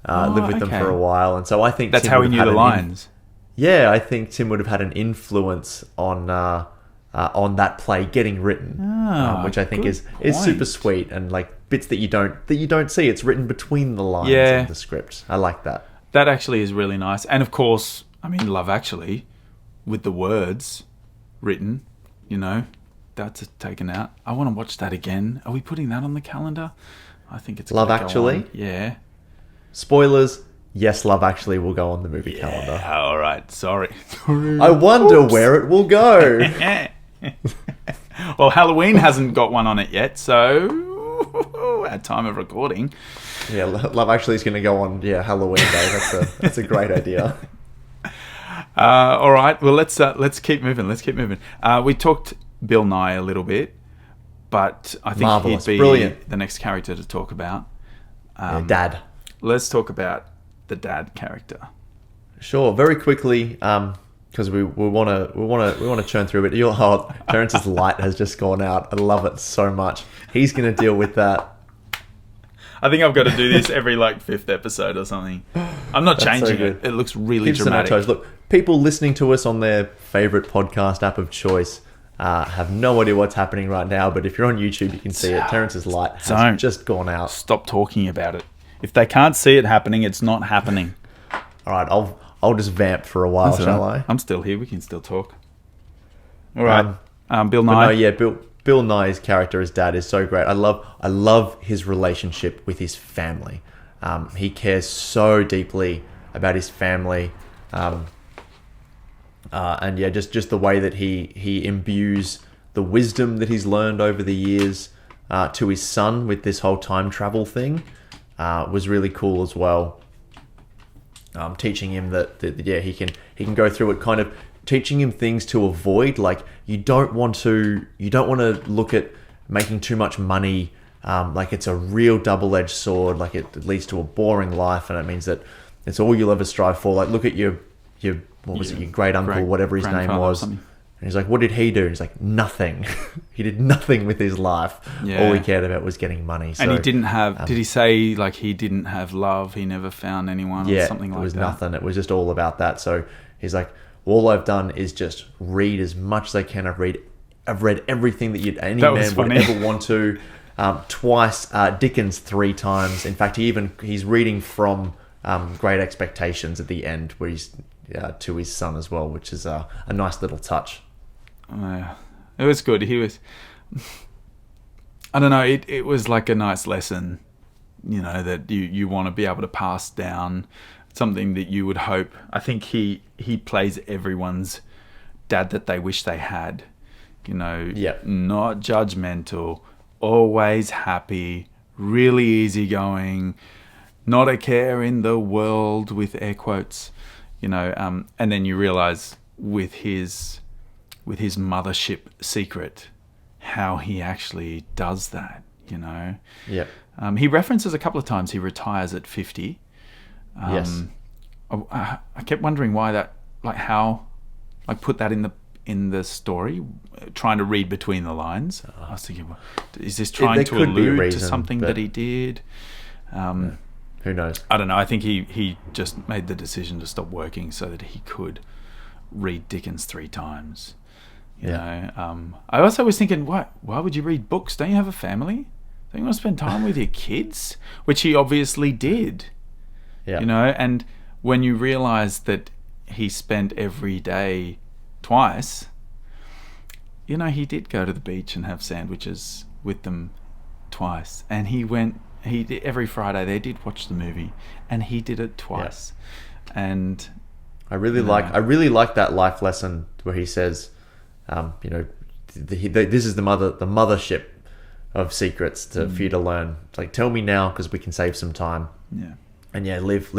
[SPEAKER 3] lived with them for a while, and so I think
[SPEAKER 2] that's
[SPEAKER 3] Tim
[SPEAKER 2] how
[SPEAKER 3] would
[SPEAKER 2] he
[SPEAKER 3] have
[SPEAKER 2] knew the
[SPEAKER 3] had
[SPEAKER 2] lines.
[SPEAKER 3] Yeah, I think Tim would have had an influence on that play getting written, which I think is super sweet, and like bits that you don't see. It's written between the lines of the script. I like that.
[SPEAKER 2] That actually is really nice. And of course, I mean, Love Actually, with the words written, that's taken out. I want to watch that again. Are we putting that on the calendar? I think it's
[SPEAKER 3] Love
[SPEAKER 2] gonna go
[SPEAKER 3] Actually?
[SPEAKER 2] on. Yeah.
[SPEAKER 3] Spoilers. Yes, Love Actually will go on the movie calendar.
[SPEAKER 2] All right. Sorry.
[SPEAKER 3] I wonder where it will go.
[SPEAKER 2] Well, Halloween hasn't got one on it yet, so at time of recording.
[SPEAKER 3] Yeah, Love Actually is going to go on Halloween Day. That's a great idea.
[SPEAKER 2] All right. Well, let's keep moving. We talked Bill Nye a little bit, but I think
[SPEAKER 3] Marvelous.
[SPEAKER 2] he'd be
[SPEAKER 3] Brilliant.
[SPEAKER 2] the next character to talk about.
[SPEAKER 3] Dad.
[SPEAKER 2] Let's talk about the dad character.
[SPEAKER 3] Sure. Very quickly, because we want to churn through it. Terence's light has just gone out. I love it so much. He's going to deal with that.
[SPEAKER 2] I think I've got to do this every fifth episode or something. I'm not changing
[SPEAKER 3] so
[SPEAKER 2] it. It looks really
[SPEAKER 3] Keeps us on our
[SPEAKER 2] dramatic.
[SPEAKER 3] toes. Look, people listening to us on their favorite podcast app of choice have no idea what's happening right now. But if you're on YouTube, you can see it. Terence's light has just gone out.
[SPEAKER 2] Stop talking about it. If they can't see it happening, it's not happening.
[SPEAKER 3] All right, I'll just vamp for a while, shall I?
[SPEAKER 2] I'm still here. We can still talk. All right. Bill Nye.
[SPEAKER 3] Bill Nye's character as dad is so great. I love his relationship with his family. He cares so deeply about his family, and just the way that he imbues the wisdom that he's learned over the years to his son with this whole time travel thing was really cool as well. Teaching him that he can go through it, kind of teaching him things to avoid. Like you don't want to look at making too much money. Like it's a real double-edged sword. Like it leads to a boring life, and it means that it's all you'll ever strive for. Like look at your great uncle, whatever his name was. And he's like, what did he do? And he's like, nothing. He did nothing with his life. Yeah. All he cared about was getting money.
[SPEAKER 2] And he didn't have, did he say he didn't have love? He never found anyone or something like that?
[SPEAKER 3] Yeah, it was nothing. It was just all about that. So he's like, all I've done is just read as much as I can. I've read everything that any man would ever want to. Twice, Dickens 3 times. In fact, he's reading from Great Expectations at the end, where he's to his son as well, which is a nice little touch.
[SPEAKER 2] It was good. He was, I don't know, it was like a nice lesson, that you want to be able to pass down something that you would hope. I think he plays everyone's dad that they wish they had, not judgmental, always happy, really easygoing, not a care in the world, with air quotes, and then you realize with his mothership secret how he actually does that. He references a couple of times he retires at 50.
[SPEAKER 3] Yes.
[SPEAKER 2] I kept wondering why that, put that in the story, trying to read between the lines. I was thinking, well, is this trying to allude to something that he did?
[SPEAKER 3] Who knows?
[SPEAKER 2] I don't know. I think he just made the decision to stop working so that he could read Dickens 3 times. You know. I also was thinking, why would you read books? Don't you have a family? Don't you want to spend time with your kids? Which he obviously did. Yeah. And when you realize that he spent every day twice, he did go to the beach and have sandwiches with them twice. And he did, every Friday they did watch the movie, and he did it twice. Yeah. And
[SPEAKER 3] I really like that life lesson where he says, this is the mothership of secrets for you to learn. It's like, tell me now because we can save some time.
[SPEAKER 2] Yeah.
[SPEAKER 3] And live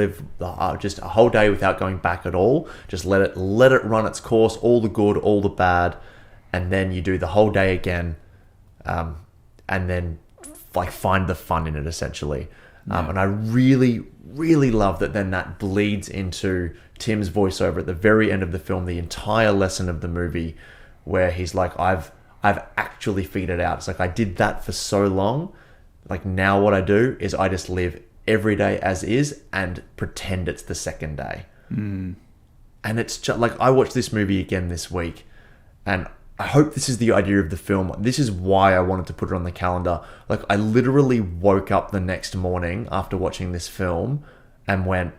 [SPEAKER 3] just a whole day without going back at all. Just let it run its course, all the good, all the bad, and then you do the whole day again, and then find the fun in it essentially. And I really, really love that then that bleeds into Tim's voiceover at the very end of the film, the entire lesson of the movie, where he's like, I've actually figured it out. It's like, I did that for so long. Like, now what I do is I just live every day as is and pretend it's the second day. And it's just like, I watched this movie again this week, and I hope this is the idea of the film. This is why I wanted to put it on the calendar. Like, I literally woke up the next morning after watching this film and went,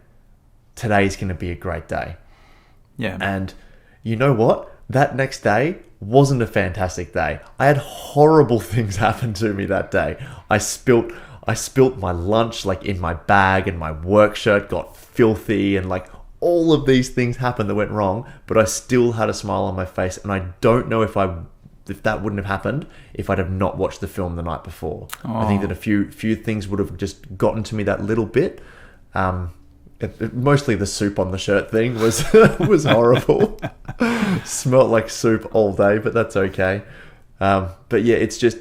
[SPEAKER 3] today's going to be a great day.
[SPEAKER 2] Yeah.
[SPEAKER 3] And you know what? That next day wasn't a fantastic day. I had horrible things happen to me that day. I spilt my lunch like in my bag, and my work shirt got filthy, and like all of these things happened that went wrong, but I still had a smile on my face. And I don't know if that wouldn't have happened if I'd have not watched the film the night before. I think that a few things would have just gotten to me that little bit. Mostly the soup on the shirt thing was horrible. Smelled like soup all day, but that's okay. But yeah, it's just,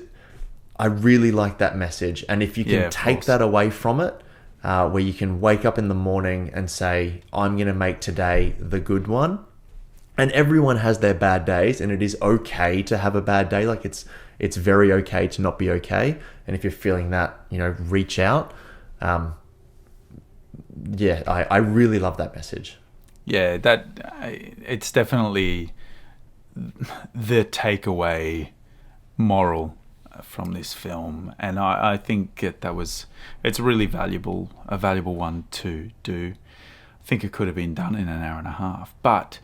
[SPEAKER 3] I really like that message. And if you can take that away from it, where you can wake up in the morning and say, I'm going to make today the good one. And everyone has their bad days, and it is okay to have a bad day. Like, it's very okay to not be okay. And if you're feeling that, reach out. I really love that message.
[SPEAKER 2] Yeah, it's definitely the takeaway moral from this film, and I think it's really a valuable one to do. I think it could have been done in an hour and a half, but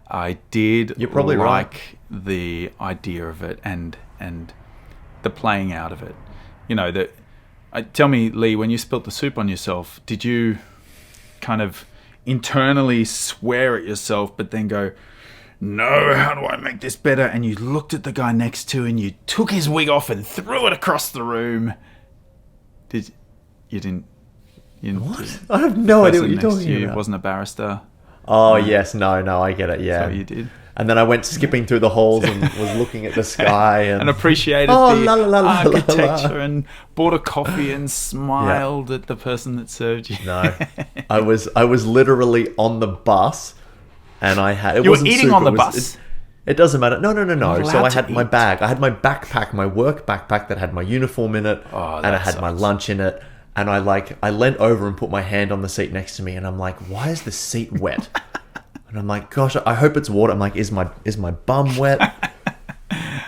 [SPEAKER 2] I did
[SPEAKER 3] You're probably
[SPEAKER 2] like the idea of it and the playing out of it. Tell me, Lee, when you spilt the soup on yourself, did you kind of internally swear at yourself, but then go, no, how do I make this better? And you looked at the guy next to, and you took his wig off and threw it across the room. You didn't?
[SPEAKER 3] What? I have no idea what you're talking about.
[SPEAKER 2] Wasn't a barrister.
[SPEAKER 3] Oh, yes. No, I get it. Yeah.
[SPEAKER 2] That's what you did.
[SPEAKER 3] And then I went skipping through the halls and was looking at the sky and
[SPEAKER 2] appreciated the architecture and bought a coffee and smiled at the person that served you.
[SPEAKER 3] No, I was literally on the bus, and I had.
[SPEAKER 2] You were eating on the bus.
[SPEAKER 3] It doesn't matter. No. So I had
[SPEAKER 2] to
[SPEAKER 3] my
[SPEAKER 2] eat.
[SPEAKER 3] bag. I had my backpack, my work backpack that had my uniform in it, and I had my lunch in it. And I leant over and put my hand on the seat next to me, and I'm like, why is the seat wet? And I'm like, gosh, I hope it's water. I'm like, is my bum wet?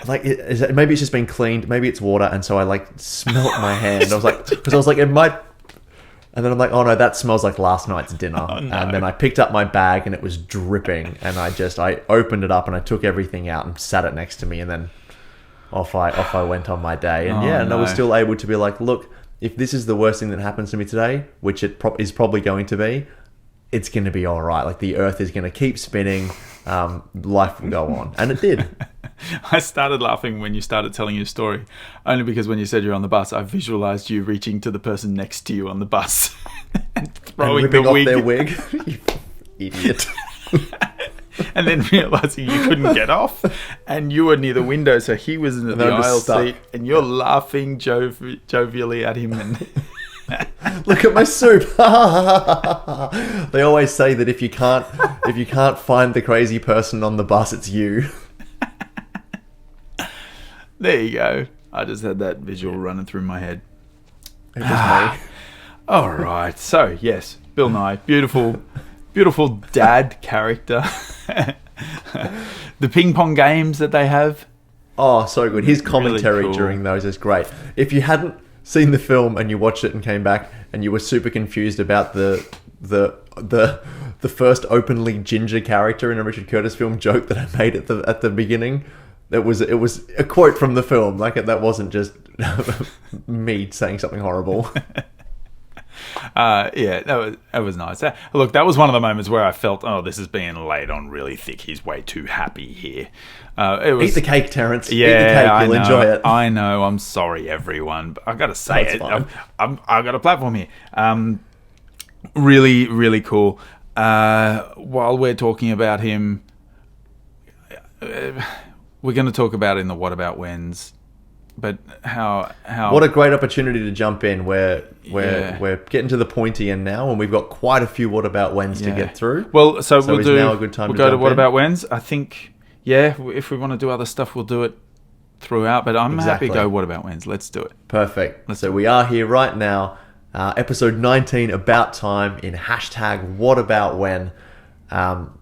[SPEAKER 3] Like, maybe it's just been cleaned. Maybe it's water. And so I smelt my hand. I was like, because I was like, it might. And then I'm like, oh no, that smells like last night's dinner.
[SPEAKER 2] Oh, no.
[SPEAKER 3] And then I picked up my bag, and it was dripping. And I opened it up, and I took everything out and sat it next to me. And then off I went on my day. And and I was still able to be like, look, if this is the worst thing that happens to me today, which it is probably going to be, it's going to be all right. Like, the earth is going to keep spinning. Life will go on. And it did.
[SPEAKER 2] I started laughing when you started telling your story, only because when you said you're on the bus, I visualized you reaching to the person next to you on the bus and throwing
[SPEAKER 3] and ripping
[SPEAKER 2] the wig.
[SPEAKER 3] off their wig. You idiot.
[SPEAKER 2] And then realizing you couldn't get off, and you were near the window, so he was in the aisle seat, and you're laughing jovially at him. And
[SPEAKER 3] look at my soup. They always say that if you can't find the crazy person on the bus, it's you.
[SPEAKER 2] There you go. I just had that visual running through my head.
[SPEAKER 3] It was me.
[SPEAKER 2] All right. So yes, Bill Nye, beautiful dad character. The ping pong games that they have.
[SPEAKER 3] Oh, so good. His commentary
[SPEAKER 2] Really cool.
[SPEAKER 3] during those is great. If you hadn't seen the film and you watched it and came back and you were super confused about the first openly ginger character in a Richard Curtis film joke that I made at the beginning, it was a quote from the film. Like, that wasn't just me saying something horrible.
[SPEAKER 2] That was nice. Look, that was one of the moments where I felt, oh, this is being laid on really thick. He's way too happy here.
[SPEAKER 3] Eat the cake, Terrence.
[SPEAKER 2] Yeah,
[SPEAKER 3] Eat the cake. You'll enjoy it.
[SPEAKER 2] I know. I'm sorry, everyone, but I got to say
[SPEAKER 3] That's
[SPEAKER 2] it.
[SPEAKER 3] fine.
[SPEAKER 2] I've got a platform here. Really, really cool. While we're talking about him, we're going to talk about in the What About Whens but how
[SPEAKER 3] What a great opportunity to jump in. We're
[SPEAKER 2] Yeah.
[SPEAKER 3] getting to the pointy end now, and we've got quite a few what about whens to
[SPEAKER 2] Yeah.
[SPEAKER 3] get through.
[SPEAKER 2] Well, so
[SPEAKER 3] is
[SPEAKER 2] we'll do.
[SPEAKER 3] now a good time
[SPEAKER 2] we'll
[SPEAKER 3] to
[SPEAKER 2] go to
[SPEAKER 3] jump
[SPEAKER 2] what
[SPEAKER 3] in?
[SPEAKER 2] about when's. I think, yeah. If we want to do other stuff, we'll do it throughout. But I'm happy
[SPEAKER 3] Exactly.
[SPEAKER 2] to go what about when's. Let's do it.
[SPEAKER 3] Perfect. So we are here right now, episode 19, About Time, in hashtag What About When.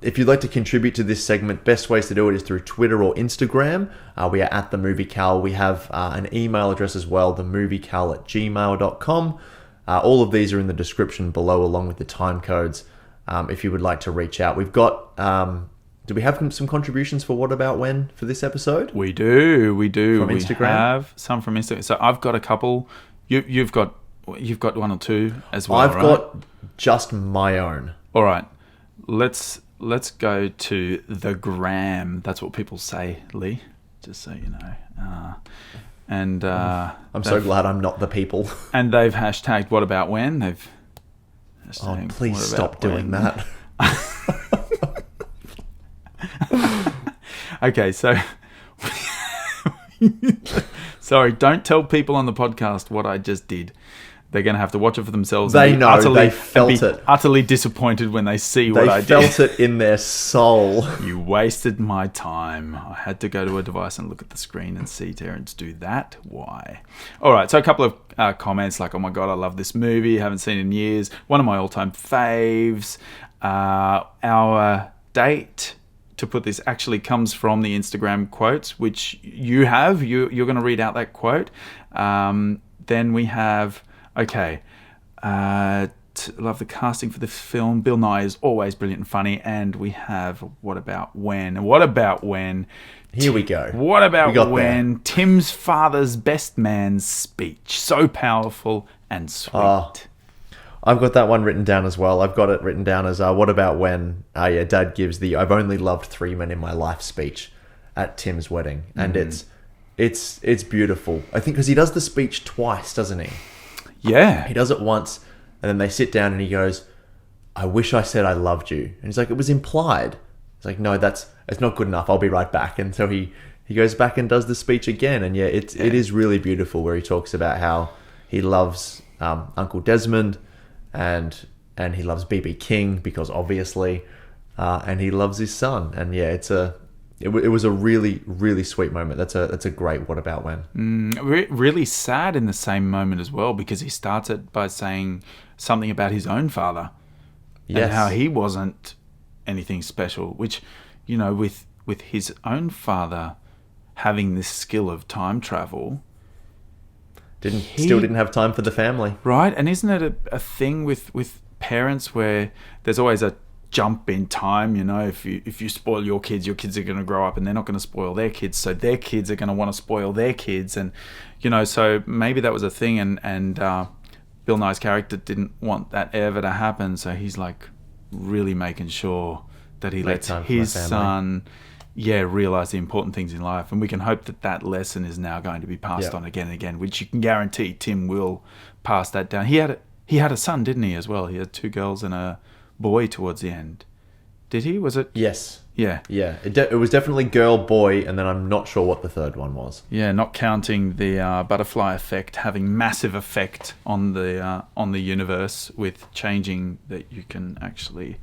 [SPEAKER 3] If you'd like to contribute to this segment, best ways to do it is through Twitter or Instagram. We are at The Movie Cal. We have an email address as well, themoviecal@gmail.com. All of these are in the description below, along with the time codes, if you would like to reach out. We've got... do we have some contributions for What About When for this episode?
[SPEAKER 2] We do.
[SPEAKER 3] From
[SPEAKER 2] We
[SPEAKER 3] Instagram?
[SPEAKER 2] have some from Instagram. So I've got a couple. You've got one or two as well.
[SPEAKER 3] I've
[SPEAKER 2] right?
[SPEAKER 3] got just my own.
[SPEAKER 2] All right. Let's go to the gram. That's what people say, Lee. Just so you know.
[SPEAKER 3] I'm so glad I'm not the people.
[SPEAKER 2] And they've hashtagged what about when? They've
[SPEAKER 3] Oh,
[SPEAKER 2] hashtagged
[SPEAKER 3] please
[SPEAKER 2] what
[SPEAKER 3] stop
[SPEAKER 2] about
[SPEAKER 3] doing
[SPEAKER 2] when.
[SPEAKER 3] that.
[SPEAKER 2] Okay, so sorry, don't tell people on the podcast what I just did. They're going to have to watch it for themselves.
[SPEAKER 3] They
[SPEAKER 2] and be
[SPEAKER 3] know,
[SPEAKER 2] utterly,
[SPEAKER 3] they felt
[SPEAKER 2] and be
[SPEAKER 3] it.
[SPEAKER 2] Utterly disappointed when they see what
[SPEAKER 3] They
[SPEAKER 2] I
[SPEAKER 3] felt
[SPEAKER 2] did.
[SPEAKER 3] it in their soul.
[SPEAKER 2] You wasted my time. I had to go to a device and look at the screen and see Terrence do that. Why? All right, so a couple of comments like, oh my God, I love this movie. Haven't seen it in years. One of my all-time faves. Our date, to put this, actually comes from the Instagram quotes, which you have. You're going to read out that quote. Then we have, okay... love the casting for the film. Bill Nye is always brilliant and funny. And we have What About When? What About When?
[SPEAKER 3] Here we go.
[SPEAKER 2] What
[SPEAKER 3] We
[SPEAKER 2] About
[SPEAKER 3] got
[SPEAKER 2] When? Tim's father's best man's speech. So powerful and sweet.
[SPEAKER 3] I've got that one written down as well. I've got it written down as what about when Dad gives the "I've only loved 3 men in my life" speech at Tim's wedding, and it's beautiful. I think because he does the speech twice, doesn't he?
[SPEAKER 2] Yeah.
[SPEAKER 3] He does it once, and then they sit down, and he goes, "I wish I said I loved you," and he's like, "It was implied." He's like, "No, it's not good enough. I'll be right back." And so he goes back and does the speech again, and it is really beautiful where he talks about how he loves Uncle Desmond. And he loves B.B. King because obviously, and he loves his son. And yeah, it was a really, really sweet moment. That's a great What About When.
[SPEAKER 2] Really sad in the same moment as well, because he starts it by saying something about his own father.
[SPEAKER 3] Yes.
[SPEAKER 2] And how he wasn't anything special, which, you know, with his own father having this skill of time travel...
[SPEAKER 3] Still didn't have time for the family.
[SPEAKER 2] Right, and isn't it a thing with parents where there's always a jump in time? You know, if you spoil your kids are going to grow up and they're not going to spoil their kids, so their kids are going to want to spoil their kids, and you know, so maybe that was a thing, and Bill Nye's character didn't want that ever to happen, so he's like really making sure that he lets his son realize the important things in life, and we can hope that lesson is now going to be passed on again and again, which you can guarantee Tim will pass that down. He had a son, didn't he, as well? He had 2 girls and a boy towards the end. Did he? Was it?
[SPEAKER 3] Yes.
[SPEAKER 2] Yeah.
[SPEAKER 3] Yeah. It was definitely girl, boy, and then I'm not sure what the third one was.
[SPEAKER 2] Yeah, not counting the butterfly effect having massive effect on the universe with changing that you can actually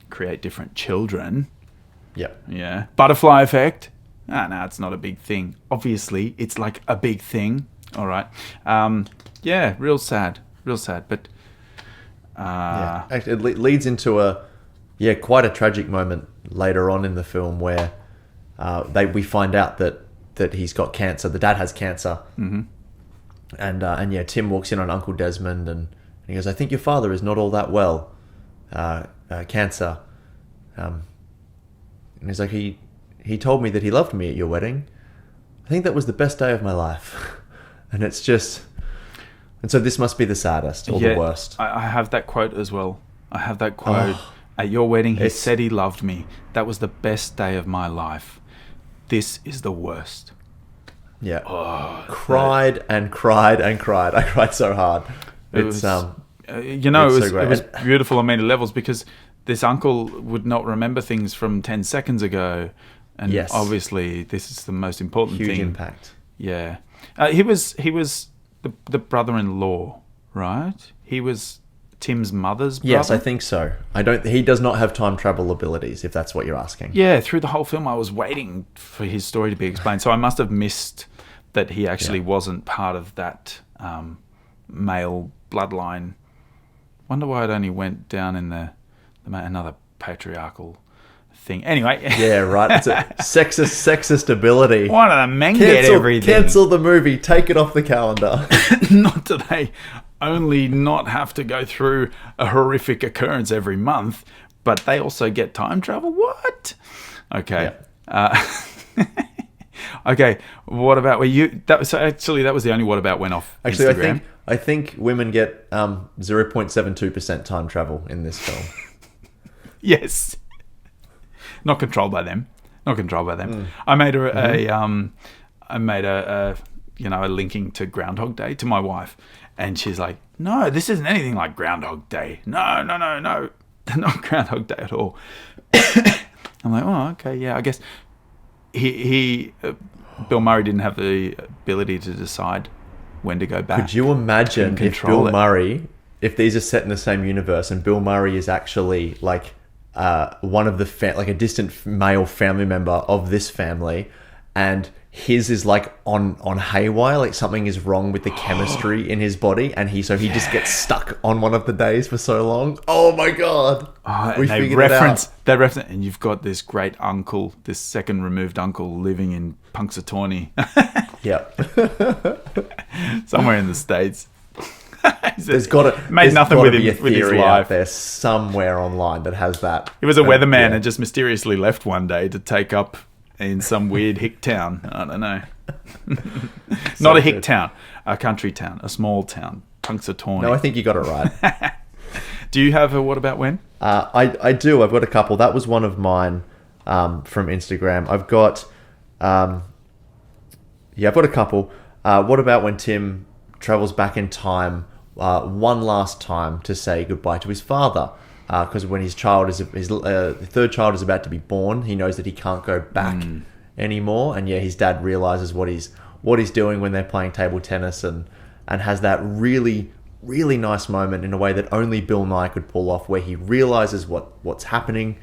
[SPEAKER 2] create different children.
[SPEAKER 3] Yep.
[SPEAKER 2] Yeah. Butterfly effect. No, it's not a big thing. Obviously, it's like a big thing. All right. Yeah, real sad. But
[SPEAKER 3] Actually, it leads into quite a tragic moment later on in the film where we find out that he's got cancer. The dad has cancer. Mm-hmm. And Tim walks in on Uncle Desmond and he goes, "I think your father is not all that well. Cancer." And he's like, he told me that he loved me at your wedding. I think that was the best day of my life. And it's just... And so this must be the saddest or the worst.
[SPEAKER 2] I have that quote as well. I have that quote. At your wedding, he said he loved me. That was the best day of my life. This is the worst.
[SPEAKER 3] Yeah. Cried and cried and cried. I cried so hard.
[SPEAKER 2] It was beautiful on many levels because this uncle would not remember things from 10 seconds ago. And obviously this is the most important thing.
[SPEAKER 3] Huge impact.
[SPEAKER 2] Yeah. He was the brother-in-law, right? He was Tim's mother's brother?
[SPEAKER 3] Yes, I think so. He does not have time travel abilities, if that's what you're asking.
[SPEAKER 2] Yeah, through the whole film I was waiting for his story to be explained. So I must have missed that he actually wasn't part of that male bloodline. Wonder why it only went down in another patriarchal thing. Anyway.
[SPEAKER 3] Yeah, right. It's a sexist ability.
[SPEAKER 2] Why do the men get everything?
[SPEAKER 3] Cancel the movie. Take it off the calendar.
[SPEAKER 2] Not do they only not have to go through a horrific occurrence every month, but they also get time travel? What? Okay.
[SPEAKER 3] Yeah.
[SPEAKER 2] Okay. What about where you? That was the only what about went off.
[SPEAKER 3] Actually,
[SPEAKER 2] Instagram.
[SPEAKER 3] I think women get 0.72% time travel in this film.
[SPEAKER 2] Yes. Not controlled by them. I made a linking to Groundhog Day to my wife, and she's like, "No, this isn't anything like Groundhog Day. No, not Groundhog Day at all." I'm like, "Oh, okay, yeah, I guess." Bill Murray didn't have the ability to decide when to go back.
[SPEAKER 3] Could you imagine if Bill Murray, if these are set in the same universe, and Bill Murray is actually like one of the like a distant male family member of this family, and his is like on haywire, like something is wrong with the chemistry in his body, and he just gets stuck on one of the days for so long. Oh my god!
[SPEAKER 2] They reference, and you've got this great uncle, this second removed uncle living in Punxsutawney.
[SPEAKER 3] Yep.
[SPEAKER 2] Somewhere in the States.
[SPEAKER 3] There's nothing with his life out there somewhere online that has that.
[SPEAKER 2] He was a weatherman and just mysteriously left one day to take up in some weird hick town. I don't know. Not a hick town, a country town, a small town, Punxsutawney.
[SPEAKER 3] No, I think you got it right.
[SPEAKER 2] Do you have a what about when?
[SPEAKER 3] I do. I've got a couple. That was one of mine from Instagram. I've got I've got a couple. What about when Tim travels back in time one last time to say goodbye to his father? Because when his third child is about to be born, he knows that he can't go back anymore. And his dad realizes what he's doing when they're playing table tennis, and has that really, really nice moment in a way that only Bill Nye could pull off, where he realizes what's happening,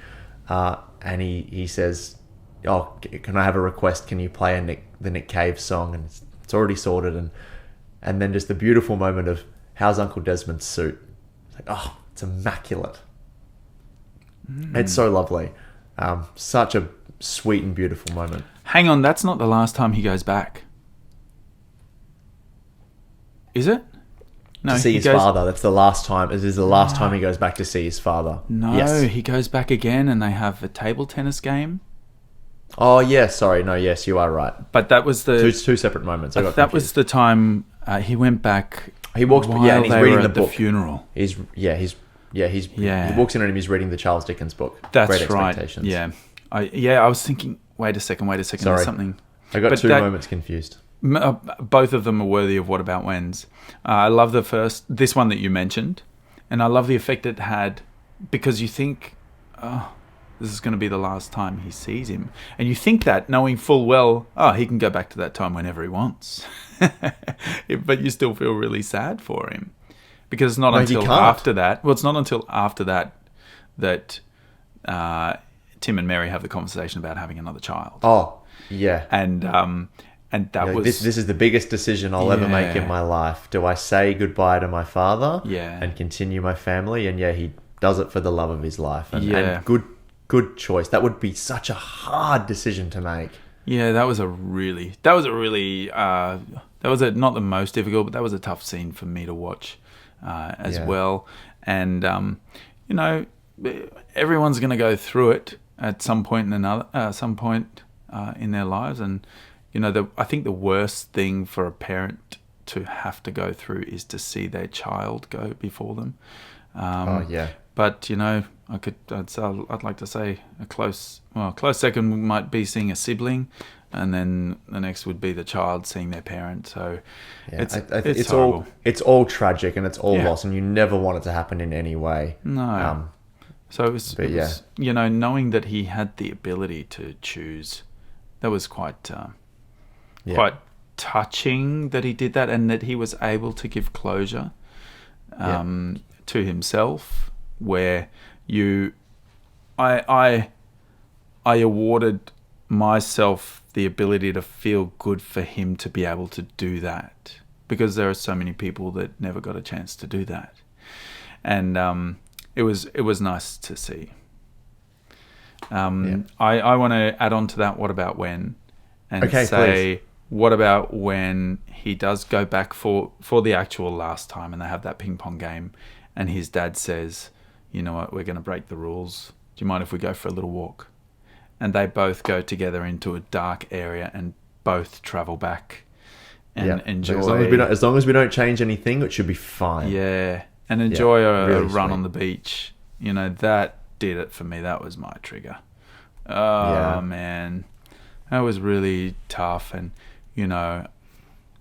[SPEAKER 3] and he says, "Oh, can I have a request? Can you play the Nick Cave song?" And it's already sorted, and then just the beautiful moment of how's Uncle Desmond's suit? It's like, oh, it's immaculate. It's so lovely. Such a sweet and beautiful moment.
[SPEAKER 2] Hang on, that's not the last time he goes back. Is it?
[SPEAKER 3] No, to see his father. That's the last time. It is the last time he goes back to see his father.
[SPEAKER 2] No, yes. He goes back again and they have a table tennis game.
[SPEAKER 3] Oh, yes. Sorry. No, yes, you are right.
[SPEAKER 2] But that was the...
[SPEAKER 3] Two separate moments.
[SPEAKER 2] That was the time he went back.
[SPEAKER 3] He walks... and he's reading the book.
[SPEAKER 2] The funeral.
[SPEAKER 3] He walks in and he's reading the Charles Dickens book.
[SPEAKER 2] That's
[SPEAKER 3] Great
[SPEAKER 2] right.
[SPEAKER 3] Expectations.
[SPEAKER 2] Yeah. I was thinking, wait a second.
[SPEAKER 3] Sorry.
[SPEAKER 2] There's something.
[SPEAKER 3] I got two moments confused.
[SPEAKER 2] Both of them are worthy of what about whens. I love this one that you mentioned, and I love the effect it had, because you think, oh, this is going to be the last time he sees him, and you think that knowing full well, oh, he can go back to that time whenever he wants, but you still feel really sad for him, because it's not until after that. Well, it's not until after that that Tim and Mary have the conversation about having another child.
[SPEAKER 3] Oh, yeah,
[SPEAKER 2] and that was...
[SPEAKER 3] This is the biggest decision I'll ever make in my life. Do I say goodbye to my father and continue my family? And he does it for the love of his life. And good choice. That would be such a hard decision to make.
[SPEAKER 2] Yeah, that was not the most difficult, but that was a tough scene for me to watch as well. And, everyone's going to go through it at some point in their lives. And, I think the worst thing for a parent to have to go through is to see their child go before them. But I'd like to say a close second might be seeing a sibling, and then the next would be the child seeing their parent. So it's horrible.
[SPEAKER 3] It's all tragic and it's all loss, and you never want it to happen in any way.
[SPEAKER 2] No. So it was, knowing that he had the ability to choose, that was quite touching that he did that, and that he was able to give closure to himself, where I awarded myself the ability to feel good for him to be able to do that, because there are so many people that never got a chance to do that. And it was nice to see. I want to add on to that, what about when, and say, please. What about when he does go back for the actual last time, and they have that ping pong game, and his dad says, you know what, we're going to break the rules. Do you mind if we go for a little walk? And they both go together into a dark area and both travel back and enjoy.
[SPEAKER 3] As long as we don't change anything, it should be fine.
[SPEAKER 2] Yeah, and enjoy a
[SPEAKER 3] really
[SPEAKER 2] run
[SPEAKER 3] sweet.
[SPEAKER 2] on the beach. You know, that did it for me. That was my trigger. Oh, man. That was really tough. And, you know,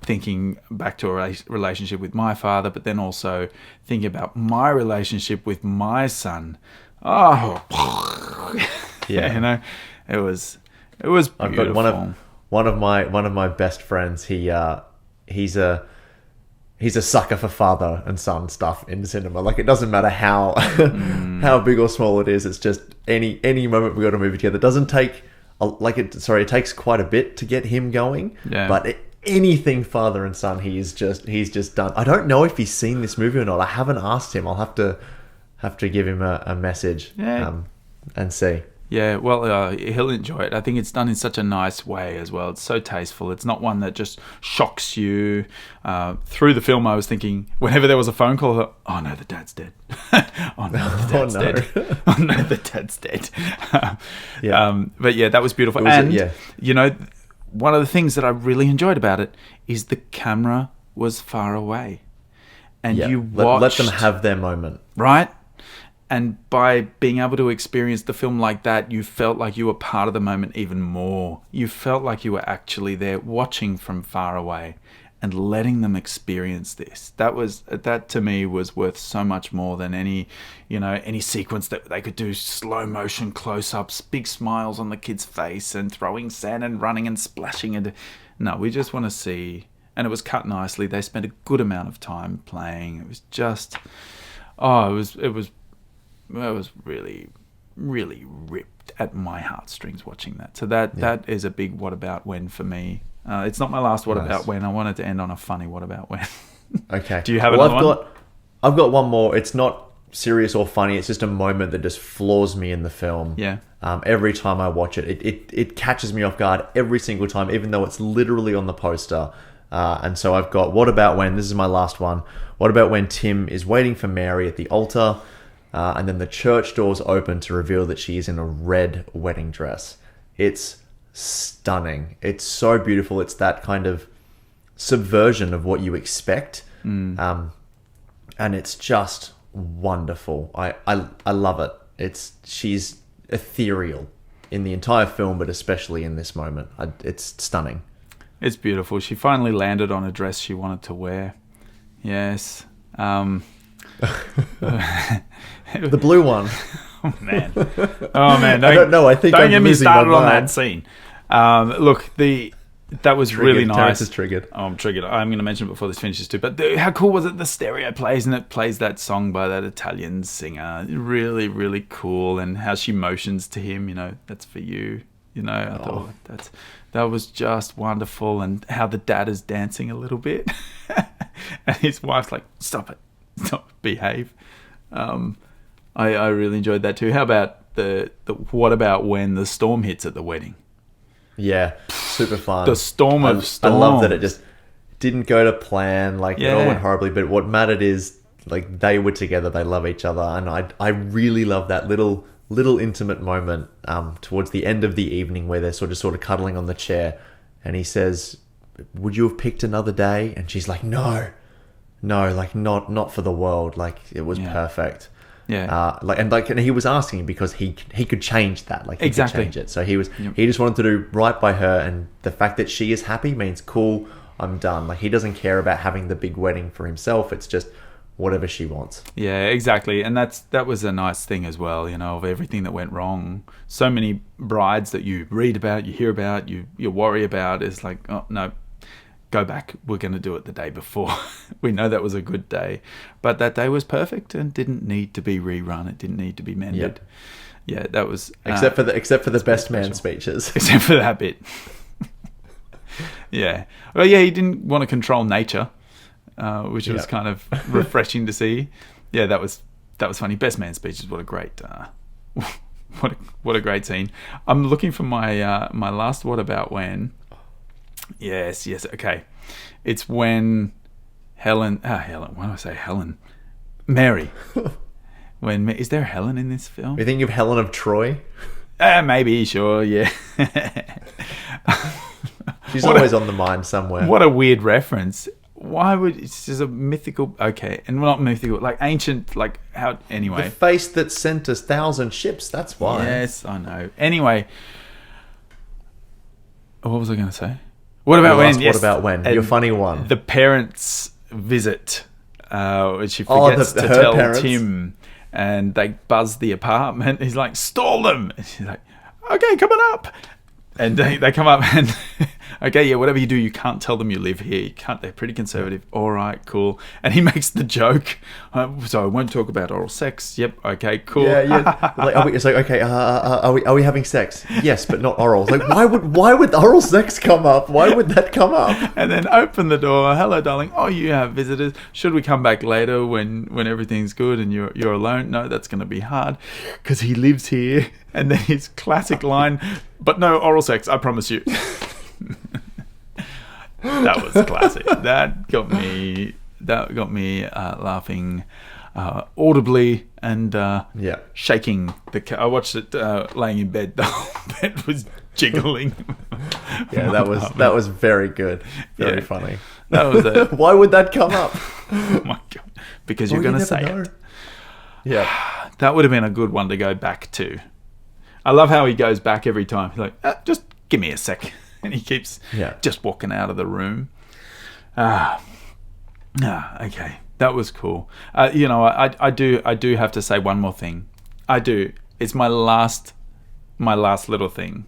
[SPEAKER 2] thinking back to a relationship with my father, but then also thinking about my relationship with my son. Oh,
[SPEAKER 3] yeah.
[SPEAKER 2] You know, it was beautiful.
[SPEAKER 3] I've got one of my best friends. He's a sucker for father and son stuff in cinema. Like, it doesn't matter how how big or small it is. It's just any moment we got a movie together. It doesn't take it takes quite a bit to get him going.
[SPEAKER 2] Yeah.
[SPEAKER 3] But anything father and son, he's just done. I don't know if he's seen this movie or not. I haven't asked him. I'll have to give him a message and see.
[SPEAKER 2] Yeah, well, he'll enjoy it. I think it's done in such a nice way as well. It's so tasteful. It's not one that just shocks you. Through the film, I was thinking, whenever there was a phone call, I thought, oh no, the dad's dead. Oh no, the dad's dead. Oh no, the dad's dead. But yeah, that was beautiful. You know, one of the things that I really enjoyed about it is the camera was far away. And you watched...
[SPEAKER 3] Let them have their moment.
[SPEAKER 2] Right? And by being able to experience the film like that, you felt like you were part of the moment even more. You felt like you were actually there watching from far away and letting them experience this. That to me was worth so much more than any sequence that they could do, slow motion close-ups, big smiles on the kid's face and throwing sand and running and splashing. No, we just want to see. And it was cut nicely. They spent a good amount of time playing. It was just, it was really, really ripped at my heartstrings watching that. So that is a big what about when for me. It's not my last what about when. I wanted to end on a funny what about when.
[SPEAKER 3] Okay.
[SPEAKER 2] Do you have another one?
[SPEAKER 3] I've got one more. It's not serious or funny. It's just a moment that just floors me in the film.
[SPEAKER 2] Yeah.
[SPEAKER 3] Every time I watch it, it catches me off guard every single time, even though it's literally on the poster. And so I've got what about when, this is my last one, what about when Tim is waiting for Mary at the altar, and then the church doors open to reveal that she is in a red wedding dress. It's stunning. It's so beautiful. It's that kind of subversion of what you expect. And it's just wonderful. I love it. She's ethereal in the entire film, but especially in this moment. It's stunning.
[SPEAKER 2] It's beautiful. She finally landed on a dress she wanted to wear. Yes.
[SPEAKER 3] The blue one.
[SPEAKER 2] Oh man. I don't
[SPEAKER 3] know. I think
[SPEAKER 2] don't
[SPEAKER 3] I'm
[SPEAKER 2] get me
[SPEAKER 3] losing
[SPEAKER 2] started
[SPEAKER 3] my
[SPEAKER 2] on
[SPEAKER 3] mind.
[SPEAKER 2] that scene. Look, that was really nice.
[SPEAKER 3] Terrence is triggered.
[SPEAKER 2] Oh, I'm triggered. I'm going to mention it before this finishes too. But how cool was it? The stereo plays and it plays that song by that Italian singer. Really, really cool. And how she motions to him. You know, that's for you. You know, I thought that was just wonderful. And how the dad is dancing a little bit, and his wife's like, "Stop behave." I really enjoyed that too. How about the what about when the storm hits at the wedding?
[SPEAKER 3] Yeah, super fun.
[SPEAKER 2] The storm of storms.
[SPEAKER 3] I love that it just didn't go to plan. Like, it all went horribly, but what mattered is, like, they were together, they love each other, and I really love that little intimate moment towards the end of the evening where they're sort of cuddling on the chair, and he says, "Would you have picked another day?" And she's like, "No, like not for the world. Like, it was perfect." Yeah. And he was asking because he could change that. Like, he could change it. So he just wanted to do right by her, and the fact that she is happy means cool. I'm done. Like, he doesn't care about having the big wedding for himself. It's just whatever she wants.
[SPEAKER 2] Yeah, exactly. And that was a nice thing as well, you know, of everything that went wrong. So many brides that you read about, you hear about, you worry about, is like, oh no, go back. We're going to do it the day before. We know that was a good day. But that day was perfect and didn't need to be rerun. It didn't need to be mended.
[SPEAKER 3] Yep.
[SPEAKER 2] Yeah, that was...
[SPEAKER 3] Except for the best man speeches.
[SPEAKER 2] Except for that bit. Yeah. Well, yeah, he didn't want to control nature, which was kind of refreshing to see. Yeah, that was funny. Best man speeches. What a great... what a great scene. I'm looking for my my last what about when. Yes, okay. It's when Helen, why do I say Helen? Mary. Is there a Helen in this film?
[SPEAKER 3] You think of Helen of Troy?
[SPEAKER 2] Maybe, sure, yeah.
[SPEAKER 3] She's always on the mind somewhere.
[SPEAKER 2] What a weird reference. Why would it's just a mythical? Okay, and not mythical, like ancient, like how? Anyway,
[SPEAKER 3] the face that sent us 1,000 ships. That's why.
[SPEAKER 2] Yes, I know. Anyway, what was I going to say? What about when?
[SPEAKER 3] What about when? Your funny one.
[SPEAKER 2] The parents visit. She forgets to tell
[SPEAKER 3] parents.
[SPEAKER 2] Tim, and they buzz the apartment. He's like, "Stall them!" And she's like, "Okay, come on up." And they come up and, okay, yeah, whatever you do, you can't tell them you live here. You can't. They're pretty conservative. All right, cool. And he makes the joke. So I won't talk about oral sex. Yep. Okay, cool.
[SPEAKER 3] Yeah. It's like, okay, are we having sex? Yes, but not oral. It's like, why would oral sex come up? Why would that come up?
[SPEAKER 2] And then open the door. Hello, darling. Oh, you have visitors. Should we come back later when everything's good and you're alone? No, that's going to be hard because he lives here. And then his classic line, but no oral sex, I promise you. That was classic. That got me laughing audibly and shaking. I watched it laying in bed. The whole bed was jiggling.
[SPEAKER 3] Yeah, that was very good. Very funny.
[SPEAKER 2] That was it.
[SPEAKER 3] Why would that come up?
[SPEAKER 2] Oh my God. Because you're going to say it.
[SPEAKER 3] Yeah.
[SPEAKER 2] That would have been a good one to go back to. I love how he goes back every time. He's like, just give me a sec. And he keeps just walking out of the room. Okay. That was cool. I do have to say one more thing. I do. It's my last little thing.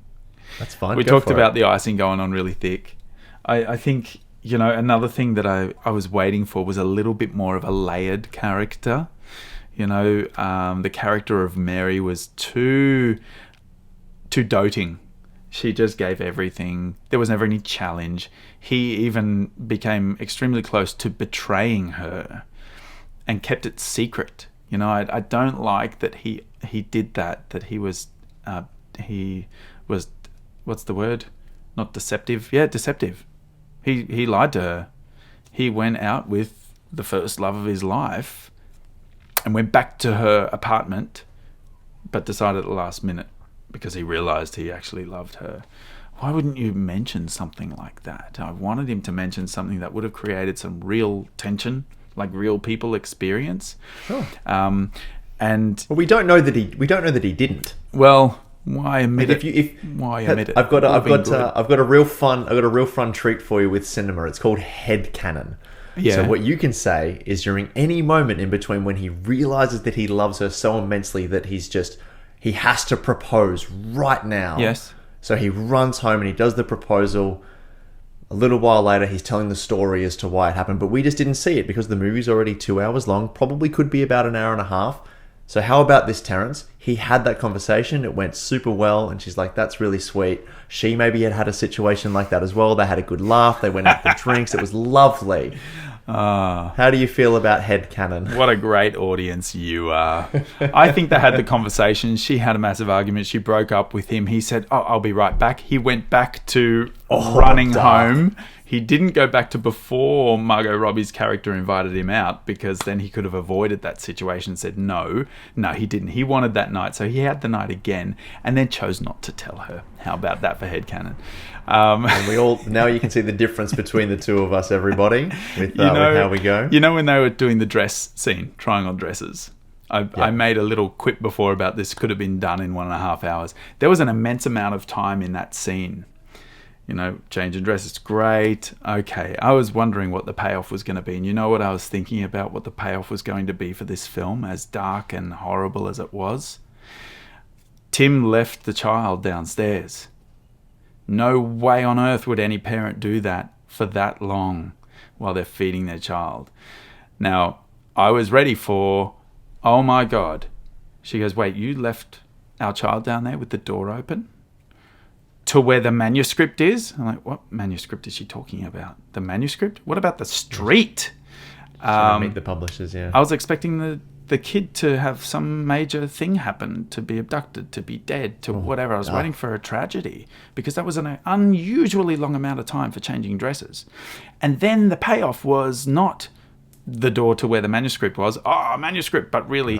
[SPEAKER 3] That's fine.
[SPEAKER 2] We talked about the icing going on really thick. I think, another thing that I was waiting for was a little bit more of a layered character. The character of Mary was too doting. She just gave everything. There was never any challenge. He even became extremely close to betraying her and kept it secret. I don't like that he did that. That he was what's the word? Not deceptive. Yeah, deceptive. He lied to her. He went out with the first love of his life and went back to her apartment, but decided at the last minute because he realized he actually loved her. Why wouldn't you mention something like that? I wanted him to mention something that would have created some real tension, like real people experience.
[SPEAKER 3] Sure.
[SPEAKER 2] And
[SPEAKER 3] we don't know that he didn't.
[SPEAKER 2] Well, why omit it? Why omit it?
[SPEAKER 3] I've got a real fun treat for you with cinema. It's called headcanon.
[SPEAKER 2] Yeah.
[SPEAKER 3] So what you can say is during any moment in between when he realizes that he loves her so immensely that he has to propose right now.
[SPEAKER 2] Yes.
[SPEAKER 3] So he runs home and he does the proposal. A little while later, he's telling the story as to why it happened, but we just didn't see it because the movie's already 2 hours long, probably could be about an hour and a half. So how about this, Terrence? He had that conversation. It went super well. And she's like, that's really sweet. She maybe had a situation like that as well. They had a good laugh. They went out for drinks. It was lovely. How do you feel about headcanon?
[SPEAKER 2] What a great audience you are. I think they had the conversation. She had a massive argument. She broke up with him. He said, I'll be right back. He went back to running home. He didn't go back to before Margot Robbie's character invited him out because then he could have avoided that situation and said no. No, he didn't. He wanted that night. So he had the night again and then chose not to tell her. How about that for headcanon?
[SPEAKER 3] And we all now you can see the difference between the two of us, everybody, with how we go.
[SPEAKER 2] When they were doing the dress scene, trying on dresses, I made a little quip before about this could have been done in 1.5 hours. There was an immense amount of time in that scene. Changing dresses, great. Okay, I was wondering what the payoff was going to be. And you know what I was thinking about what the payoff was going to be for this film, as dark and horrible as it was? Tim left the child downstairs. No way on earth would any parent do that for that long while they're feeding their child. Now, I was ready for, oh my God. She goes, wait, you left our child down there with the door open to where the manuscript is? I'm like, what manuscript is she talking about? The manuscript? What about the street?
[SPEAKER 3] Meet the publishers, yeah.
[SPEAKER 2] I was expecting the kid to have some major thing happen, to be abducted, to be dead, to whatever. I was waiting for a tragedy because that was an unusually long amount of time for changing dresses. And then the payoff was not the door to where the manuscript was. Oh, manuscript, but really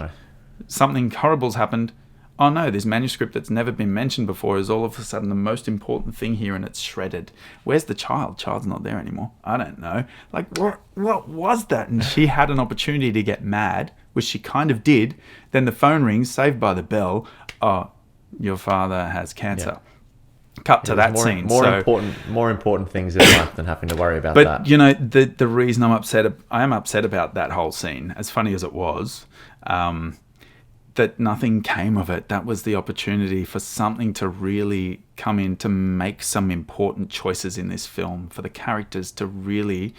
[SPEAKER 2] something horrible's happened. Oh no, this manuscript that's never been mentioned before is all of a sudden the most important thing here, and it's shredded. Where's the child? Child's not there anymore. I don't know. Like, what was that? And she had an opportunity to get mad, which she kind of did. Then the phone rings, Saved by the Bell. Oh, your father has cancer. Yeah. Cut to that scene.
[SPEAKER 3] More important things in life than having to worry about that.
[SPEAKER 2] But you know, the reason I am upset about that whole scene, as funny as it was, that nothing came of it. That was the opportunity for something to really come in to make some important choices in this film, for the characters to really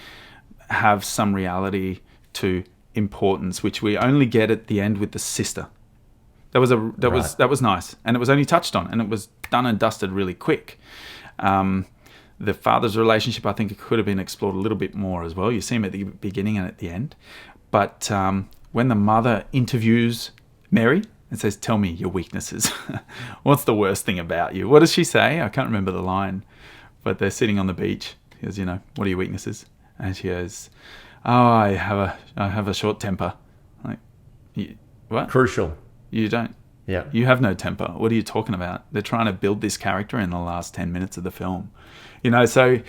[SPEAKER 2] have some reality to importance, which we only get at the end with the sister. That was nice, and it was only touched on, and it was done and dusted really quick. The father's relationship, I think, it could have been explored a little bit more as well. You see him at the beginning and at the end, but when the mother interviews Mary and says, "Tell me your weaknesses. What's the worst thing about you?" What does she say? I can't remember the line, but they're sitting on the beach. He goes, "What are your weaknesses?" And she goes, "Oh, I have a short temper." Like, what?
[SPEAKER 3] Crucial.
[SPEAKER 2] You don't.
[SPEAKER 3] Yeah.
[SPEAKER 2] You have no temper. What are you talking about? They're trying to build this character in the last 10 minutes of the film. So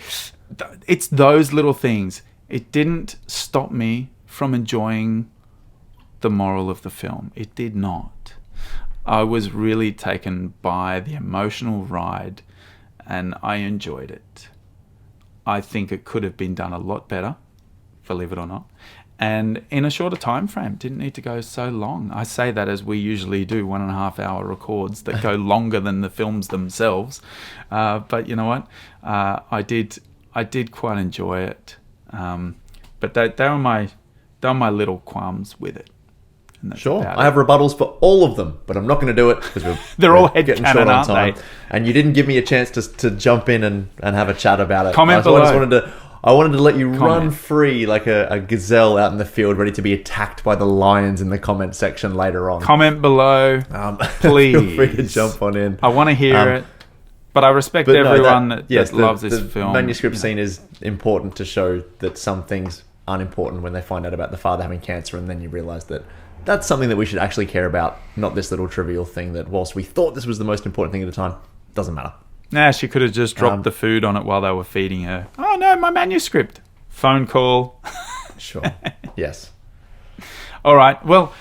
[SPEAKER 2] it's those little things. It didn't stop me from enjoying the moral of the film. It did not. I was really taken by the emotional ride, and I enjoyed it. I think it could have been done a lot better, believe it or not, and in a shorter time frame. Didn't need to go so long. I say that as we usually do, 1.5 hour records that go longer than the films themselves. But you know what? I did quite enjoy it. But they were my little qualms with it.
[SPEAKER 3] Sure, I have rebuttals for all of them, but I'm not going to do it because
[SPEAKER 2] they're all headcanon, aren't they?
[SPEAKER 3] And you didn't give me a chance to jump in and have a chat about it.
[SPEAKER 2] Comment below.
[SPEAKER 3] I wanted to let you run free like a gazelle out in the field, ready to be attacked by the lions in the comment section later on.
[SPEAKER 2] Comment below, please.
[SPEAKER 3] Feel free to jump on in.
[SPEAKER 2] I want to hear it, but I respect everyone that loves this film.
[SPEAKER 3] The manuscript scene is important to show that some things aren't important when they find out about the father having cancer, and then you realise that that's something that we should actually care about, not this little trivial thing that, whilst we thought this was the most important thing at the time, doesn't matter.
[SPEAKER 2] Nah, she could have just dropped the food on it while they were feeding her. Oh no, my manuscript. Phone call.
[SPEAKER 3] Sure. Yes.
[SPEAKER 2] All right. Well,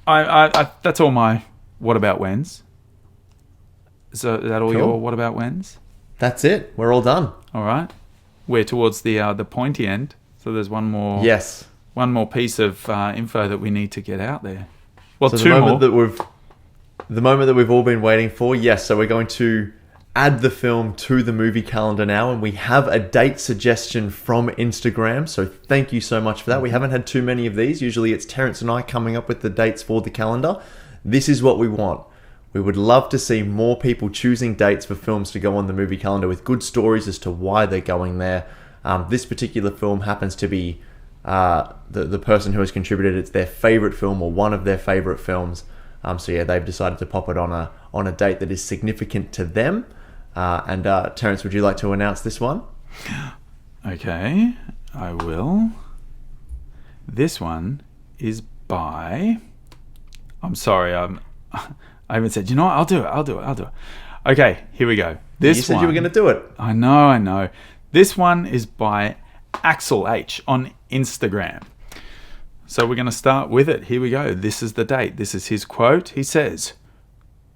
[SPEAKER 2] I that's all my what about whens. So is that all your what about whens?
[SPEAKER 3] That's it. We're all done.
[SPEAKER 2] All right. We're towards the pointy end. So there's one more.
[SPEAKER 3] Yes.
[SPEAKER 2] One more piece of info that we need to get out there. Well,
[SPEAKER 3] so
[SPEAKER 2] two more.
[SPEAKER 3] The moment that we've all been waiting for. Yes. So we're going to add the film to the movie calendar now, and we have a date suggestion from Instagram. So thank you so much for that. We haven't had too many of these. Usually it's Terrence and I coming up with the dates for the calendar. This is what we want. We would love to see more people choosing dates for films to go on the movie calendar with good stories as to why they're going there. This particular film happens to be the person who has contributed. It's their favorite film or one of their favorite films. So yeah, they've decided to pop it on a date that is significant to them. And Terrence, would you like to announce this one?
[SPEAKER 2] Okay, I will. This one is by... I'm sorry, I haven't said, you know what, I'll do it. Okay, here we go.
[SPEAKER 3] You said you were going to do it.
[SPEAKER 2] I know. This one is by Axel H on Instagram. So we're going to start with it. Here we go. This is the date. This is his quote. He says,